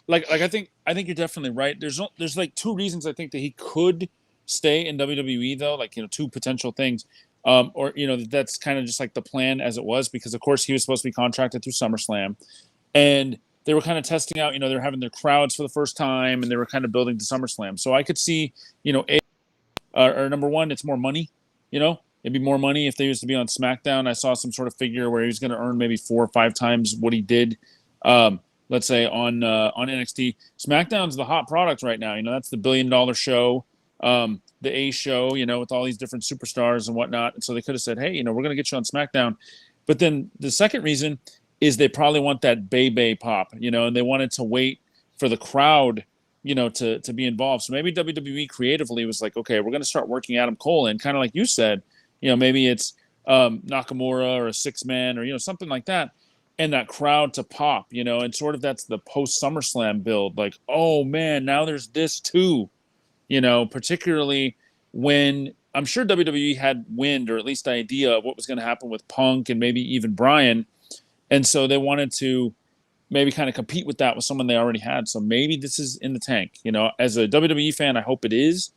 Like I think you're definitely right. There's like two reasons I think that he could stay in WWE though. Like, two potential things. Or that's kind of just like the plan as it was, because of course he was supposed to be contracted through SummerSlam, and they were kind of testing out, they're having their crowds for the first time, and they were kind of building to SummerSlam. So I could see, or number one, it's more money. It'd be more money if they used to be on SmackDown. I saw some sort of figure where he was going to earn maybe 4 or 5 times what he did, let's say on NXT. SmackDown's the hot product right now. That's the $1 billion show, the A show, with all these different superstars and whatnot. And so they could have said, hey, we're going to get you on SmackDown. But then the second reason is they probably want that Bay pop, and they wanted to wait for the crowd, to be involved. So maybe WWE creatively was like, okay, we're going to start working Adam Cole in, kind of like you said, maybe it's Nakamura or a 6-man or, something like that. And that crowd to pop, and sort of that's the post SummerSlam build. Like, oh man, now there's this too, particularly when I'm sure WWE had wind or at least the idea of what was going to happen with Punk and maybe even Bryan. And so they wanted to maybe kind of compete with that with someone they already had. So maybe this is in the tank. As a WWE fan, I hope it is.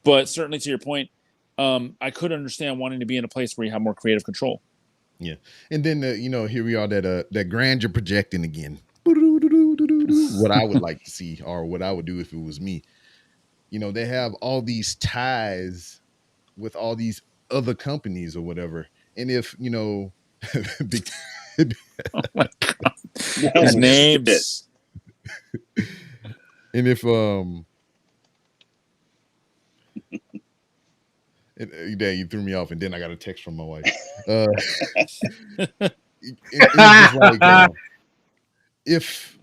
But certainly to your point, I could understand wanting to be in a place where you have more creative control. Yeah. And then, here we are that grandeur projecting again. What I would like to see, or what I would do if it was me. They have all these ties with all these other companies or whatever. And if, Oh my God. His names. And if dang, you threw me off, and then I got a text from my wife. It's just like, if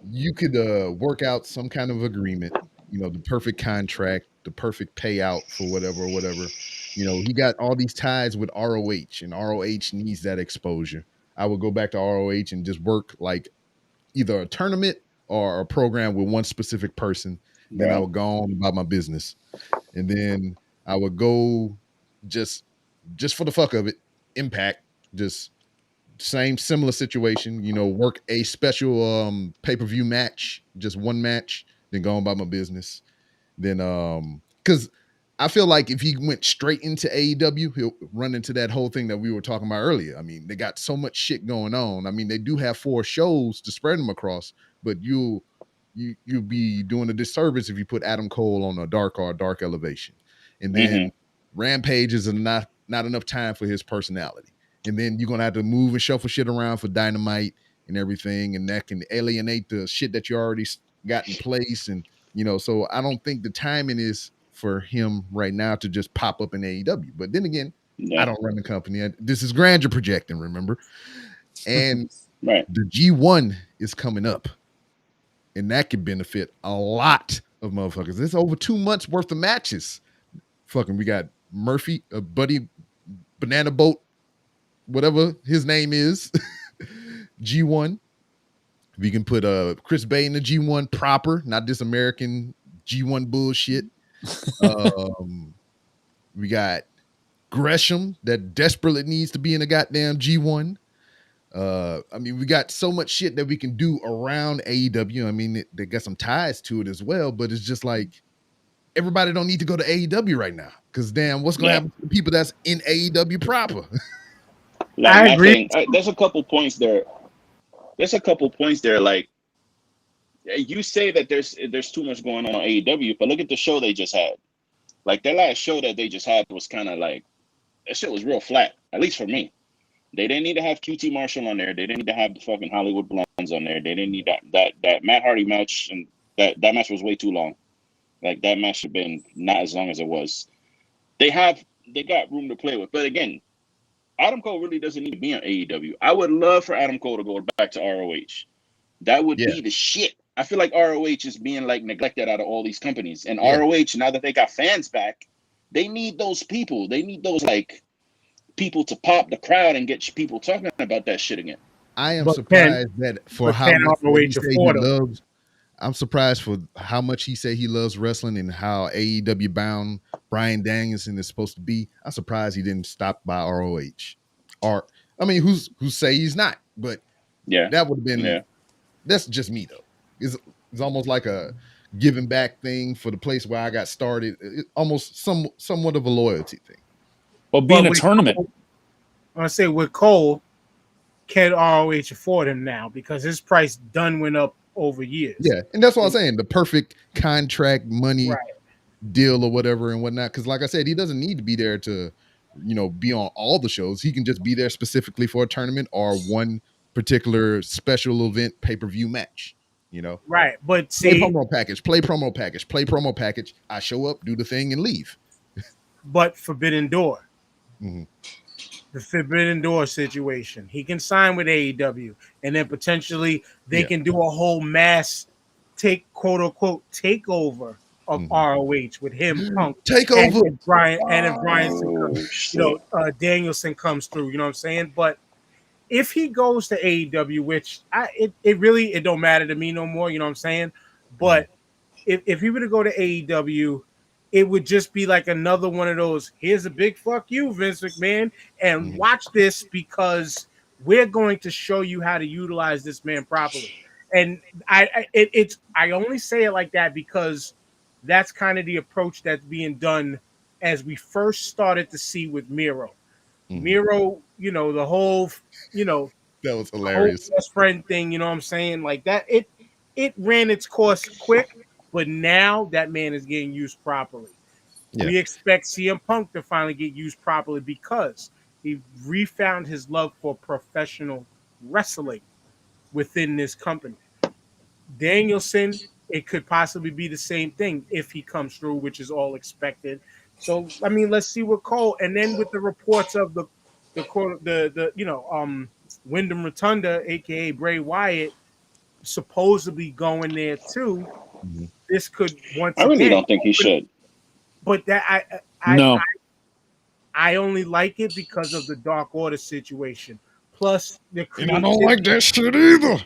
you could work out some kind of agreement, the perfect contract, the perfect payout for whatever. He got all these ties with ROH, and ROH needs that exposure. I would go back to ROH and just work like either a tournament or a program with one specific person. Then I would go on about my business. And then I would go just for the fuck of it, Impact, just similar situation, work a special pay-per-view match, just one match, then go on about my business. Then because I feel like if he went straight into AEW, he'll run into that whole thing that we were talking about earlier. I mean, they got so much shit going on. I mean, they do have 4 shows to spread them across, but you'll be doing a disservice if you put Adam Cole on a dark elevation. And then Rampage is not enough time for his personality. And then you're going to have to move and shuffle shit around for Dynamite and everything. And that can alienate the shit that you already got in place. And, so I don't think the timing is for him right now to just pop up in AEW. But then again, I don't run the company. This is grandeur projecting, remember? And the G1 is coming up. And that could benefit a lot of motherfuckers. It's over 2 months worth of matches. Fucking, we got Murphy, Buddy, Banana Boat, whatever his name is, G1. We can put Chris Bay in the G1 proper, not this American G1 bullshit. We got Gresham that desperately needs to be in a goddamn G1. I mean, we got so much shit that we can do around AEW. I mean, they got some ties to it as well, but it's just like everybody don't need to go to AEW right now because damn, what's gonna happen to the people that's in AEW proper? Like I my agree. thing, there's a couple points there. There's a couple points there. Like you say that there's too much going on AEW, but look at the show they just had. Like their last show that they just had was kind of like that shit was real flat, at least for me. They didn't need to have QT Marshall on there. They didn't need to have the fucking Hollywood Blondes on there. They didn't need that Matt Hardy match, and that match was way too long. Like that match should have been not as long as it was. They got room to play with, but again, Adam Cole really doesn't need to be on AEW. I would love for Adam Cole to go back to ROH. That would Yeah. be the shit. I feel like ROH is being like neglected out of all these companies, and Yeah. ROH now that they got fans back, they need those people. They need those like people to pop the crowd and get people talking about that shit again. I am But surprised that for how can much ROH he say he afford 'em? loves. I'm surprised for how much he say he loves wrestling and how AEW bound Bryan Danielson is supposed to be. I'm surprised he didn't stop by ROH. Or I mean, who say he's not? But Yeah, that would have been. yeah. That's just me though. It's almost like a giving back thing for the place where I got started. Almost somewhat of a loyalty thing. Well, being a with tournament. Cole, I say with Cole, can ROH afford him now because his price done went up over years. Yeah, and that's what I'm saying. The perfect contract money Right. deal or whatever and whatnot. Because like I said, he doesn't need to be there to, be on all the shows. He can just be there specifically for a tournament or one particular special event pay-per-view match. Right. But Play see, promo package, play promo package, play promo package. I show up, do the thing, and leave. but Forbidden Door. Mhm. The Forbidden Door situation. He can sign with AEW, and then potentially they Yeah. can do a whole mass quote unquote takeover of Mhm. ROH with him, Punk, Take and over. if Brian Oh shit. Danielson comes through. You know what I'm saying? But if he goes to AEW, which it really don't matter to me no more. You know what I'm saying? But if he were to go to AEW, it would just be like another one of those. Here's a big fuck you, Vince McMahon, and Mhm. watch this because we're going to show you how to utilize this man properly. And I only say it like that because that's kind of the approach that's being done as we first started to see with Miro. Mhm. Miro, the whole, That was the whole hilarious. best friend thing, you know what I'm saying? Like that, it ran its course quick, but now that man is getting used properly. Yeah. We expect CM Punk to finally get used properly because he refound his love for professional wrestling within this company. Danielson, it could possibly be the same thing if he comes through, which is all expected. So I mean, let's see what Cole, and then with the reports of Wyndham Rotunda, aka Bray Wyatt, supposedly going there too. Mhm. This could once I really again don't think he open, should. but that No. I only like it because of the Dark Order situation. Plus the And I don't creativity. like that shit either.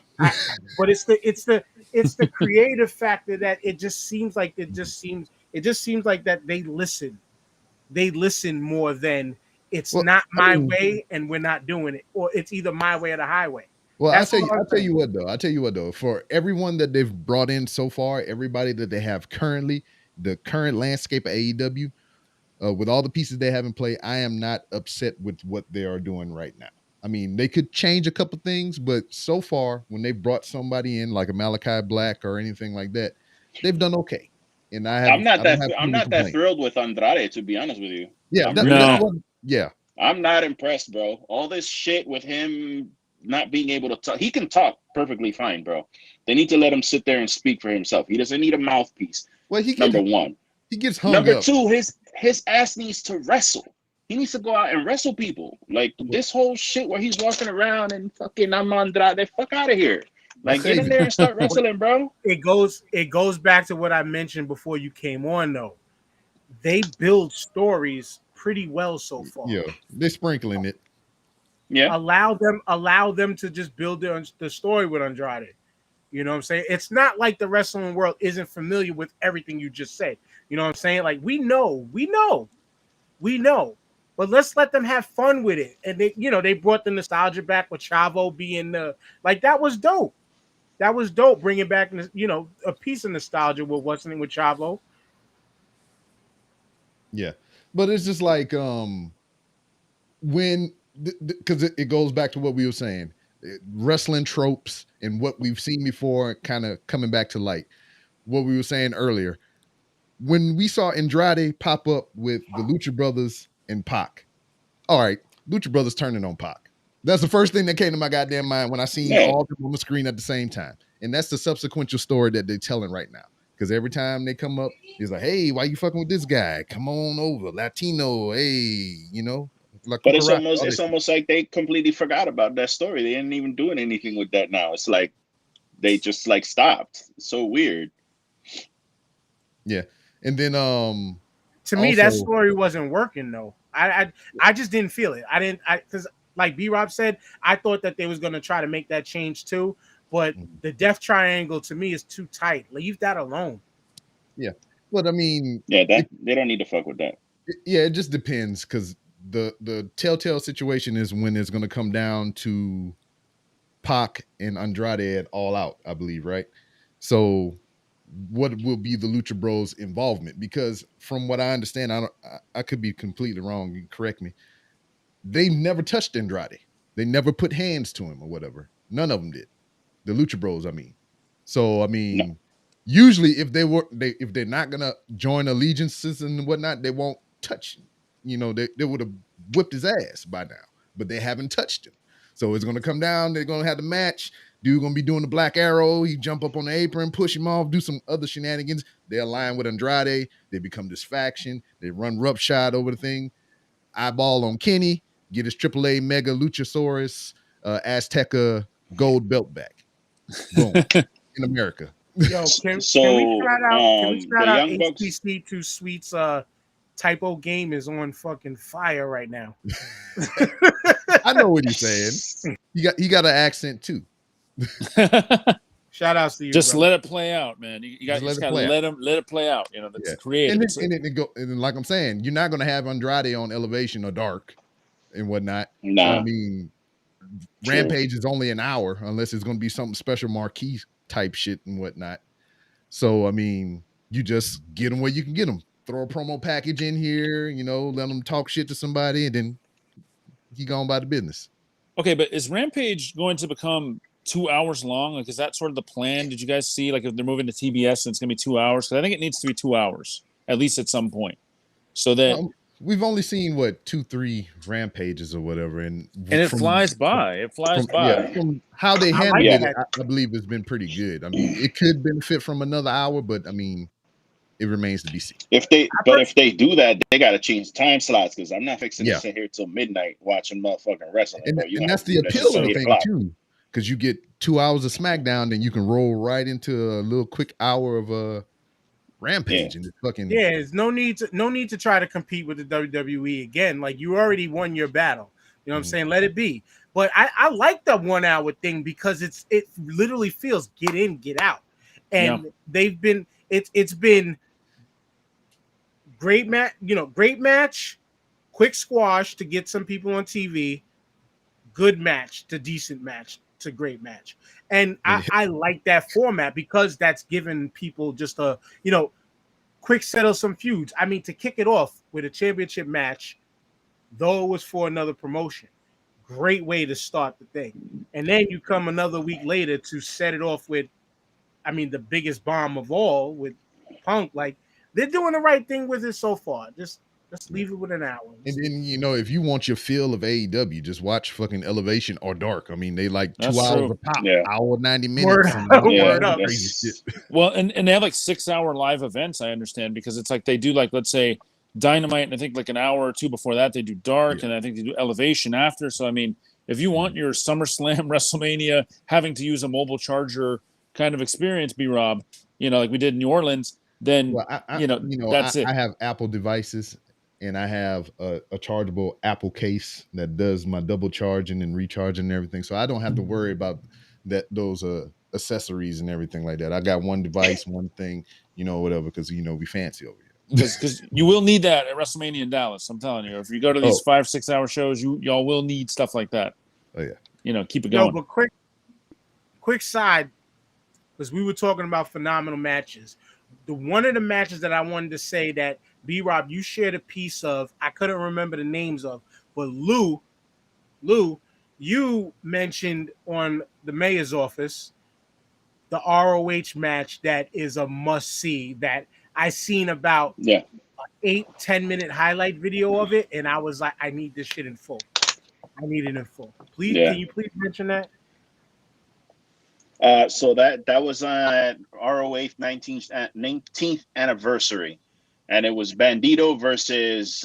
But it's the creative factor that it just seems like that they listen more than it's Well, not I my mean, way and we're not doing it, or it's either my way or the highway. well, That's all I'm I'll tell saying. you what though. I'll tell you what though. For everyone that they've brought in so far, everybody that they have currently, the current landscape of AEW, with all the pieces they have in play, I am not upset with what they are doing right now. I mean, they could change a couple things, but so far, when they brought somebody in like a Malachi Black or anything like that, they've done okay. And I don't have too I'm many not that complaints. thrilled with Andrade, to be honest with you. Yeah, I'm that, really that's No. not. what. Yeah, I'm not impressed, bro. All this shit with him not being able to talk. He can talk perfectly fine, bro. They need to let him sit there and speak for himself. He doesn't need a mouthpiece. well, Number one. he gets hung Number up. two, his ass needs to wrestle. He needs to go out and wrestle people. Like this whole shit where he's walking around and fucking I'm Andrade. Fuck out of here. Like, get in there and start wrestling, bro. It goes back to what I mentioned before you came on, though. They build stories pretty well so far. Yeah, they're sprinkling it. Yeah. Allow them to just build the story with Andrade. You know what I'm saying? It's not like the wrestling world isn't familiar with everything you just said. You know what I'm saying? Like we know. But let's let them have fun with it. And they brought the nostalgia back with Chavo being like that was dope. That was dope, bringing back a piece of nostalgia with what's in it with Chavo. Yeah, but it's just like when because it goes back to what we were saying, wrestling tropes and what we've seen before, kind of coming back to light. What we were saying earlier, when we saw Andrade pop up with the Lucha Brothers and Pac. All right, Lucha Brothers turning on Pac. That's the first thing that came to my goddamn mind when I seen all of them on the screen at the same time. And that's the subsequent story that they're telling right now. Because every time they come up, it's like, hey, why you fucking with this guy? Come on over, Latino, hey, like But it's almost like they completely forgot about that story. They ain't even doing anything with that now. It's like they just like stopped. It's so weird. Yeah. And then to me that story wasn't working though. I just didn't feel it. Because like B-Rob said, I thought that they was gonna try to make that change too. But the Death Triangle to me is too tight. Leave that alone. Yeah. But I mean, they don't need to fuck with that. It just depends because the telltale situation is when it's going to come down to Pac and Andrade at All Out, I believe, right? So, what will be the Lucha Bros' involvement? Because from what I understand, I could be completely wrong. You correct me. They never touched Andrade. They never put hands to him or whatever. None of them did. The Lucha Bros, I mean. So, I mean. No. Usually, if they're not gonna join allegiances and whatnot, they won't touch him. They would have whipped his ass by now, but they haven't touched him. So it's gonna come down. They're gonna have the match. Dude gonna be doing the Black Arrow. He jump up on the apron, push him off, do some other shenanigans. They align with Andrade. They become this faction. They run roughshod over the thing. Eyeball on Kenny. Get his AAA Mega Luchasaurus Azteca gold belt back. Boom. In America. Yo, can we shout out HPC 2 Sweets typo game is on fucking fire right now. I know what he's saying. He got an accent too. Shout outs to you. Just bro. let it play out, man. You gotta let it play out. That's creative. And like I'm saying, you're not gonna have Andrade on Elevation or Dark and whatnot. Nah. I mean, Rampage is only an hour unless it's gonna be something special marquee type shit and whatnot. So I mean, you just get them where you can get them. Throw a promo package in here, let them talk shit to somebody, and then he gone by the business. Okay, but is Rampage going to become 2 hours long? Like, is that sort of the plan? Did you guys see, like, if they're moving to TBS and it's gonna be 2 hours? Because I think it needs to be 2 hours at least at some point. So that we've only seen 2-3 rampages or whatever, and it flies by. It flies by. Yeah, from how they handle it, I believe it's been pretty good. I mean, it could benefit from another hour, but I mean, it remains to be seen. If they do that, they got to change time slots because I'm not fixing to sit here till midnight watching motherfucking wrestling. And that's the appeal of the thing too, because you get 2 hours of SmackDown, then you can roll right into a little quick hour of Rampage, and it's fucking there's no need to try to compete with the WWE again. Like, you already won your battle. You know what I'm saying? Let it be. But I like the 1 hour thing because it literally feels get in, get out. And it's been great match, quick squash to get some people on TV, good match to decent match to great match. And I like that format because that's given people just a, quick settle some feuds. I mean, to kick it off with a championship match, though it was for another promotion, great way to start the thing. And then you come another week later to set it off with, I mean, the biggest bomb of all with Punk. Like, they're doing the right thing with it so far. Just leave it with an hour. And then, if you want your feel of AEW, just watch fucking Elevation or Dark. I mean, they like 2 hours a pop, hour 90 minutes. Word up. Crazy shit. Well, and they have like 6 hour live events, I understand, because it's like they do, like, let's say Dynamite, and I think like an hour or two before that they do Dark, and I think they do Elevation after. So I mean, If you want your SummerSlam, WrestleMania, having to use a mobile charger kind of experience, B-Rob, like we did in New Orleans, then Well, that's it. I have Apple devices, and I have a chargeable Apple case that does my double charging and recharging and everything, so I don't have to worry about those accessories and everything like that. I got one device, one thing, whatever, because we fancy over here. Because you will need that at WrestleMania in Dallas. I'm telling you, if you go to these 5-6 hour shows, y'all will need stuff like that. Oh yeah. Keep it going. But quick side, because we were talking about phenomenal matches. One of the matches that I wanted to say that B-Rob, you shared a piece of, I couldn't remember the names of, but Lou, you mentioned on the mayor's office the ROH match that is a must see that I seen about 8-10 minute highlight video of it, and I was like, I need this shit in full. I need it in full. Please, Can you please mention that? So that was on ROH 19th anniversary, and it was Bandito versus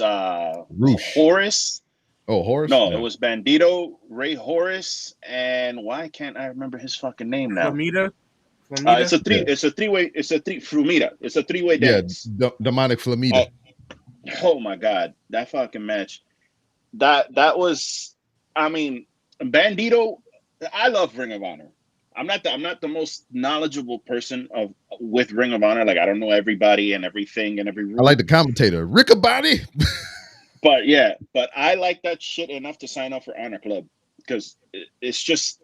Horace. Oh, Horace? No, it was Bandito, Ray Horace, and why can't I remember his fucking name now? Flamita. It's a three-way. It's a Flamita. It's a three-way dance. Yeah, demonic Flamita. Oh my god, that fucking match. That was. I mean, Bandito. I love Ring of Honor. I'm not the most knowledgeable person with Ring of Honor. Like, I don't know everybody and everything and every rule. I like the commentator, Rickabody. But I like that shit enough to sign up for Honor Club, because it's just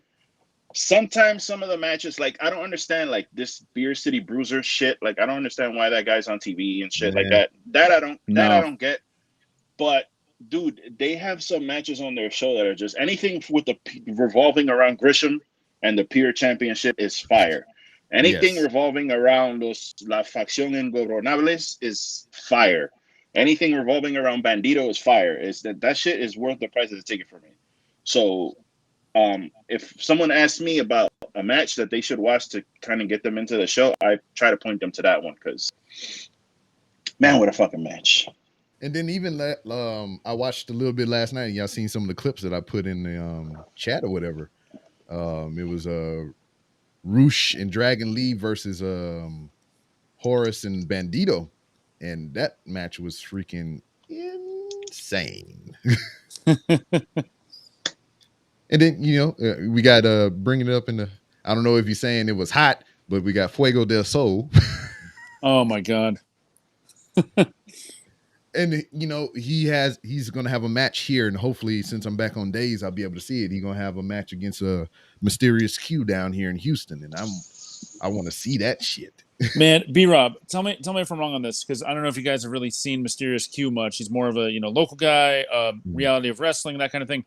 sometimes some of the matches, like, I don't understand, like, this Beer City Bruiser shit. Like, I don't understand why that guy's on TV and shit like that. I don't get. But dude, they have some matches on their show that are just anything with the revolving around Grisham and the Peer Championship is fire. Anything revolving around La Facción Ingobernables is fire. Anything revolving around Bandito is fire. That shit is worth the price of the ticket for me. So, if someone asks me about a match that they should watch to kind of get them into the show, I try to point them to that one, because, man, what a fucking match. And then even I watched a little bit last night. Y'all seen some of the clips that I put in the chat or whatever. It was Roosh and Dragon Lee versus Horace and Bandito, and that match was freaking insane. And then we got bringing it up in the. I don't know if you're saying it was hot, but we got Fuego del Sol. Oh my god. And he's gonna have a match here, and hopefully, since I'm back on days, I'll be able to see it. He's gonna have a match against a Mysterious Q down here in Houston, and I want to see that shit. Man, B-Rob, tell me if I'm wrong on this, because I don't know if you guys have really seen Mysterious Q much. He's more of a local guy, reality of wrestling, that kind of thing.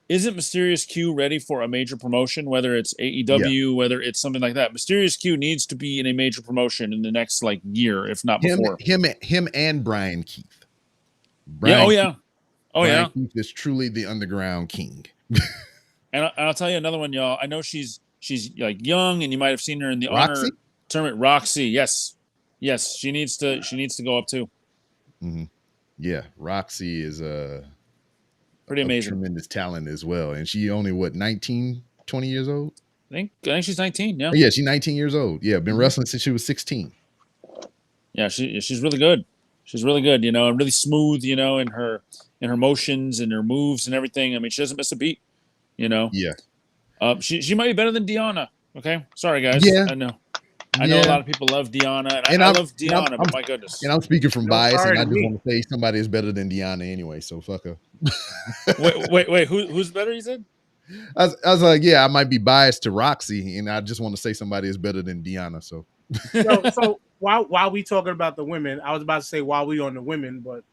Isn't Mysterious Q ready for a major promotion, whether it's AEW, whether it's something like that? Mysterious Q needs to be in a major promotion in the next year, if not before. Him and Brian Keith. Brian Keith is truly the underground king. And I'll tell you another one, y'all. I know she's like young, and you might have seen her in the Roxy? Honor tournament. Roxy, yes, she needs to go up too. Mm-hmm. Yeah, Roxy is pretty amazing, tremendous talent as well, and she only 19, 20 years old. I think she's 19. Yeah, she's 19 years old. Yeah, been wrestling since she was 16. Yeah, she's really good. She's really good, and really smooth, in her motions and her moves and everything. I mean, she doesn't miss a beat, Yeah. She might be better than Deanna. Okay, sorry guys. Yeah. I know a lot of people love Deanna, and I love Deanna, but my goodness. And I'm speaking from bias, and I just want to say somebody is better than Deanna anyway. So fuck her. wait, who's better? You said. I was like, yeah, I might be biased to Roxy, and I just want to say somebody is better than Deanna. So while we talking about the women, I was about to say while we on the women, but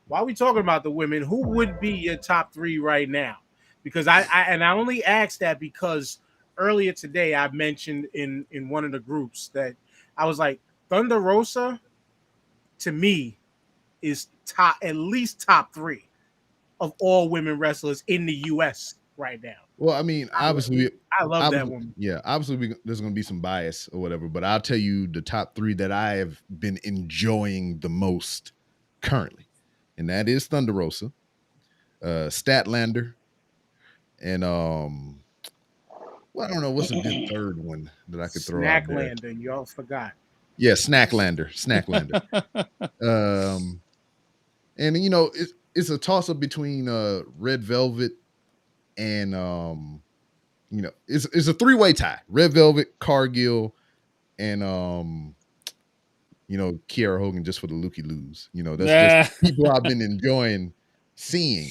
while we talking about the women, who would be your top 3 right now? Because I only asked that because earlier today I mentioned in one of the groups that I was like, Thunder Rosa to me is at least top 3 of all women wrestlers in the US right now. Well, I mean, obviously, I love that woman. Yeah, obviously, there's going to be some bias or whatever, but I'll tell you the top 3 that I have been enjoying the most currently, and that is Thunder Rosa, Statlander, and well, I don't know what's a good third one that I could throw out there. Snacklander, y'all forgot. Yeah, Snacklander. Um, and it's a toss up between Red Velvet and it's a three-way tie. Red Velvet, Cargill, and Kiara Hogan just for the looky loos. That's just Nah. people I've been enjoying seeing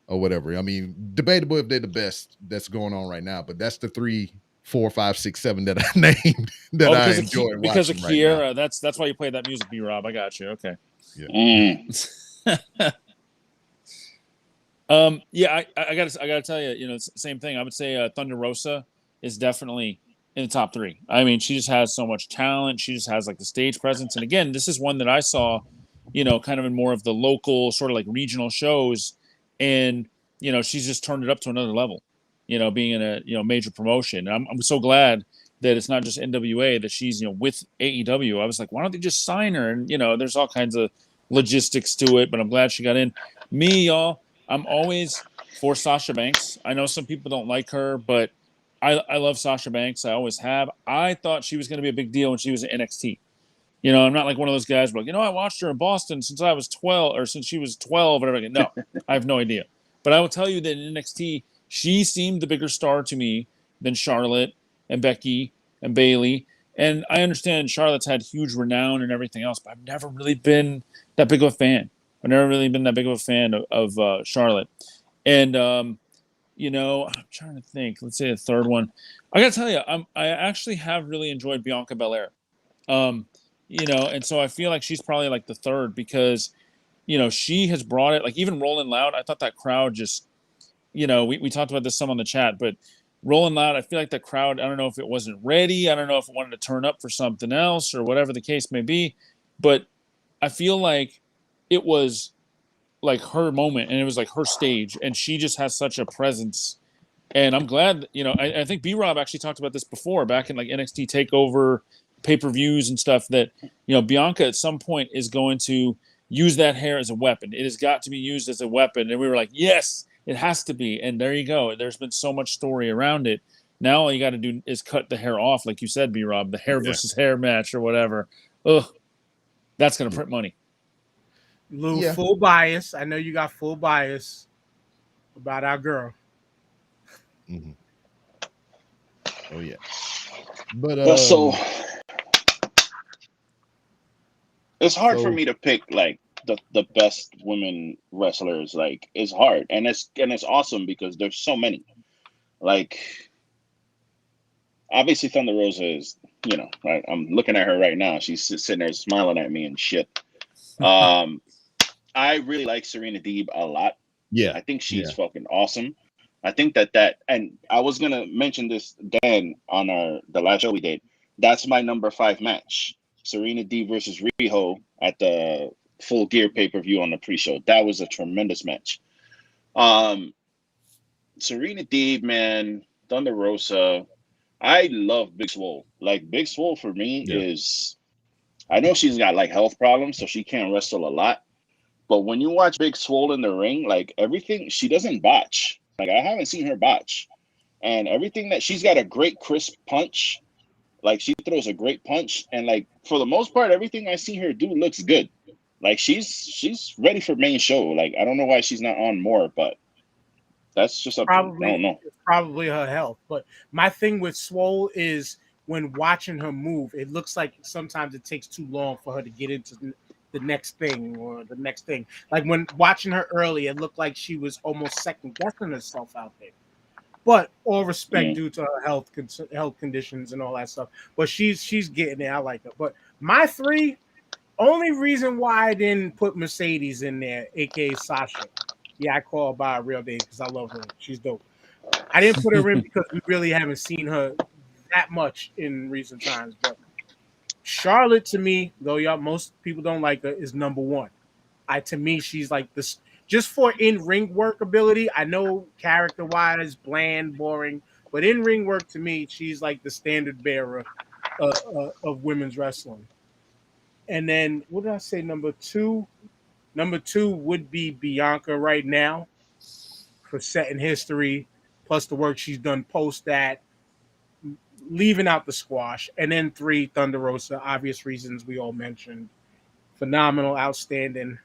or whatever. I mean, debatable if they're the best that's going on right now, but that's the 3, 4, 5, 6, 7 that I named that Oh, I enjoy because of watching right now. Kiera. That's why you played that music, B Rob. I got you. Okay. Yeah. Yeah, I gotta tell you, it's the same thing. I would say Thunder Rosa is definitely in the top three. I mean, she just has so much talent. She just has like the stage presence. And again, this is one that I saw, kind of in more of the local, sort of like regional shows, and she's just turned it up to another level. Being in a major promotion. And I'm so glad that it's not just NWA, that she's with AEW. I was like, why don't they just sign her? And there's all kinds of logistics to it, but I'm glad she got in. Me, y'all, I'm always for Sasha Banks. I know some people don't like her, but I love Sasha Banks. I always have. I thought she was going to be a big deal when she was at NXT. I'm not like one of those guys who are like, I watched her in Boston since I was 12 or since she was 12, whatever. No, I have no idea. But I will tell you that in NXT, she seemed the bigger star to me than Charlotte and Becky and Bailey. And I understand Charlotte's had huge renown and everything else, but I've never really been that big of a fan. I've never really been that big of a fan of Charlotte. And, I'm trying to think. Let's say a third one. I got to tell you, I actually have really enjoyed Bianca Belair. And so I feel like she's probably like the third because, she has brought it. Like even Rolling Loud, I thought that crowd just, we talked about this some on the chat, but Rolling Loud, I feel like the crowd, I don't know if it wasn't ready. I don't know if it wanted to turn up for something else or whatever the case may be. But I feel like it was like her moment and it was like her stage. And she just has such a presence. And I'm glad, I think B Rob actually talked about this before back in like NXT TakeOver pay-per-views and stuff that, Bianca at some point is going to use that hair as a weapon. It has got to be used as a weapon. And we were like, yes, it has to be. And there you go. There's been so much story around it. Now all you got to do is cut the hair off, like you said, B Rob, the hair versus hair match or whatever. Ugh, that's going to print money. Lou, full bias. I know you got full bias about our girl. Mm-hmm. Oh yeah, but so it's hard for me to pick like the best women wrestlers. Like it's hard, and it's awesome because there's so many. Like obviously Thunder Rosa is, right. I'm looking at her right now. She's sitting there smiling at me and shit. I really like Serena Deeb a lot. Yeah, I think she's fucking awesome. I think that, and I was gonna mention this Dan on the last show we did. That's my number 5 match: Serena Deeb versus Riho at the Full Gear pay-per-view on the pre-show. That was a tremendous match. Serena Deeb, man, Thunder Rosa. I love Big Swole. Like Big Swole for me is, I know she's got like health problems, so she can't wrestle a lot. But when you watch Big Swole in the ring, like everything, she doesn't botch. Like I haven't seen her botch, and everything that she's got a great crisp punch. Like she throws a great punch, and like for the most part, everything I see her do looks good. Like she's ready for main show. Like I don't know why she's not on more, but that's just up to, I don't know. Probably her health. But my thing with Swole is when watching her move, it looks like sometimes it takes too long for her to get into the next thing or the next thing. Like when watching her early, it looked like she was almost second guessing herself out there. But all respect due to her health conditions and all that stuff. But she's getting there. I like her. But my 3, only reason why I didn't put Mercedes in there, aka Sasha. Yeah, I call her by her real name because I love her. She's dope. I didn't put her in because we really haven't seen her that much in recent times. But Charlotte, to me, though most people don't like her, is number 1. To me, she's like this just for in-ring work ability. I know character-wise, bland, boring, but in-ring work to me, she's like the standard bearer of women's wrestling. And then what did I say? Number 2? Number 2 would be Bianca right now for setting history. plus the work she's done post that, leaving out the squash. And then 3, Thunder Rosa, obvious reasons we all mentioned. Phenomenal, outstanding.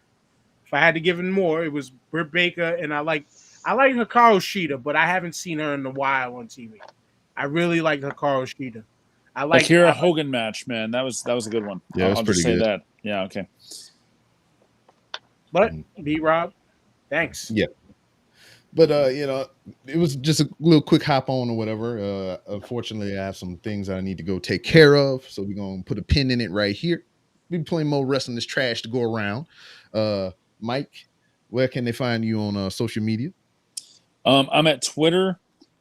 If I had to give it more, it was Britt Baker, and I like Hikaru Shida, but I haven't seen her in a while on TV. I really like Hikaru Shida. Akira Hogan match, man. That was a good one. Yeah, it was I'll just pretty say good. that. Yeah, okay. But B Rob, thanks. Yeah. But it was just a little quick hop on or whatever. Unfortunately, I have some things I need to go take care of, so we're gonna put a pin in it right here. We be playing more wrestling is trash to go around. Mike, where can they find you on social media? I'm at Twitter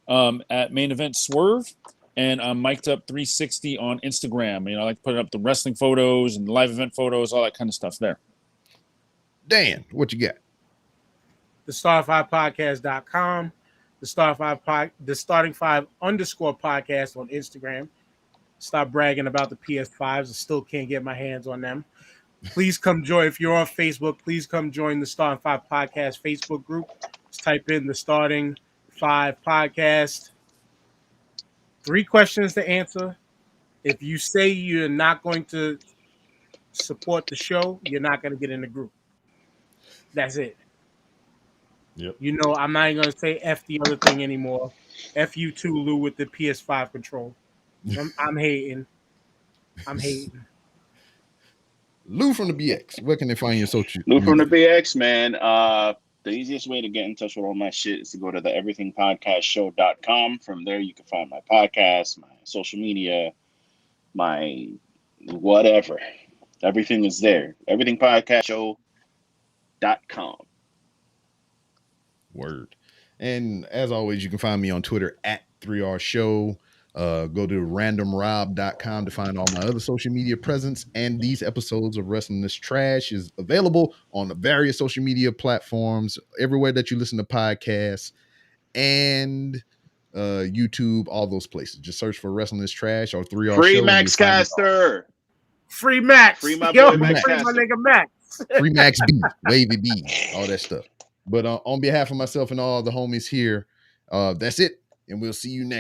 at Main Event Swerve, and I'm mic'd up 360 on Instagram. I like putting up the wrestling photos and live event photos, all that kind of stuff there. Dan, what you got? The Star5podcast.com, the Starting Five _ podcast on Instagram. Stop bragging about the PS5s. I still can't get my hands on them. Please come join. If you're on Facebook, please come join the Starting Five Podcast Facebook group. Just type in the Starting Five Podcast. 3 questions to answer. If you say you're not going to support the show, you're not going to get in the group. That's it. Yep. I'm not even going to say F the other thing anymore. F you too, Lou, with the PS5 control. I'm hating. Lou from the BX. Where can they find your social Lou from the media? BX, man. The easiest way to get in touch with all my shit is to go to the everythingpodcastshow.com. From there, you can find my podcast, my social media, my whatever. Everything is there. Everythingpodcastshow.com. Word. And as always, you can find me on Twitter at 3R Show. Go to randomrob.com to find all my other social media presence. And these episodes of Wrestling This Trash is available on the various social media platforms, everywhere that you listen to podcasts, and YouTube, all those places. Just search for Wrestling This Trash or 3R Free Show. Max Caster. Free Max. Free my Yo, boy Max free my Caster. nigga Max. Free Max B, Wavy B, all that stuff. But on behalf of myself and all the homies here, that's it. And we'll see you next.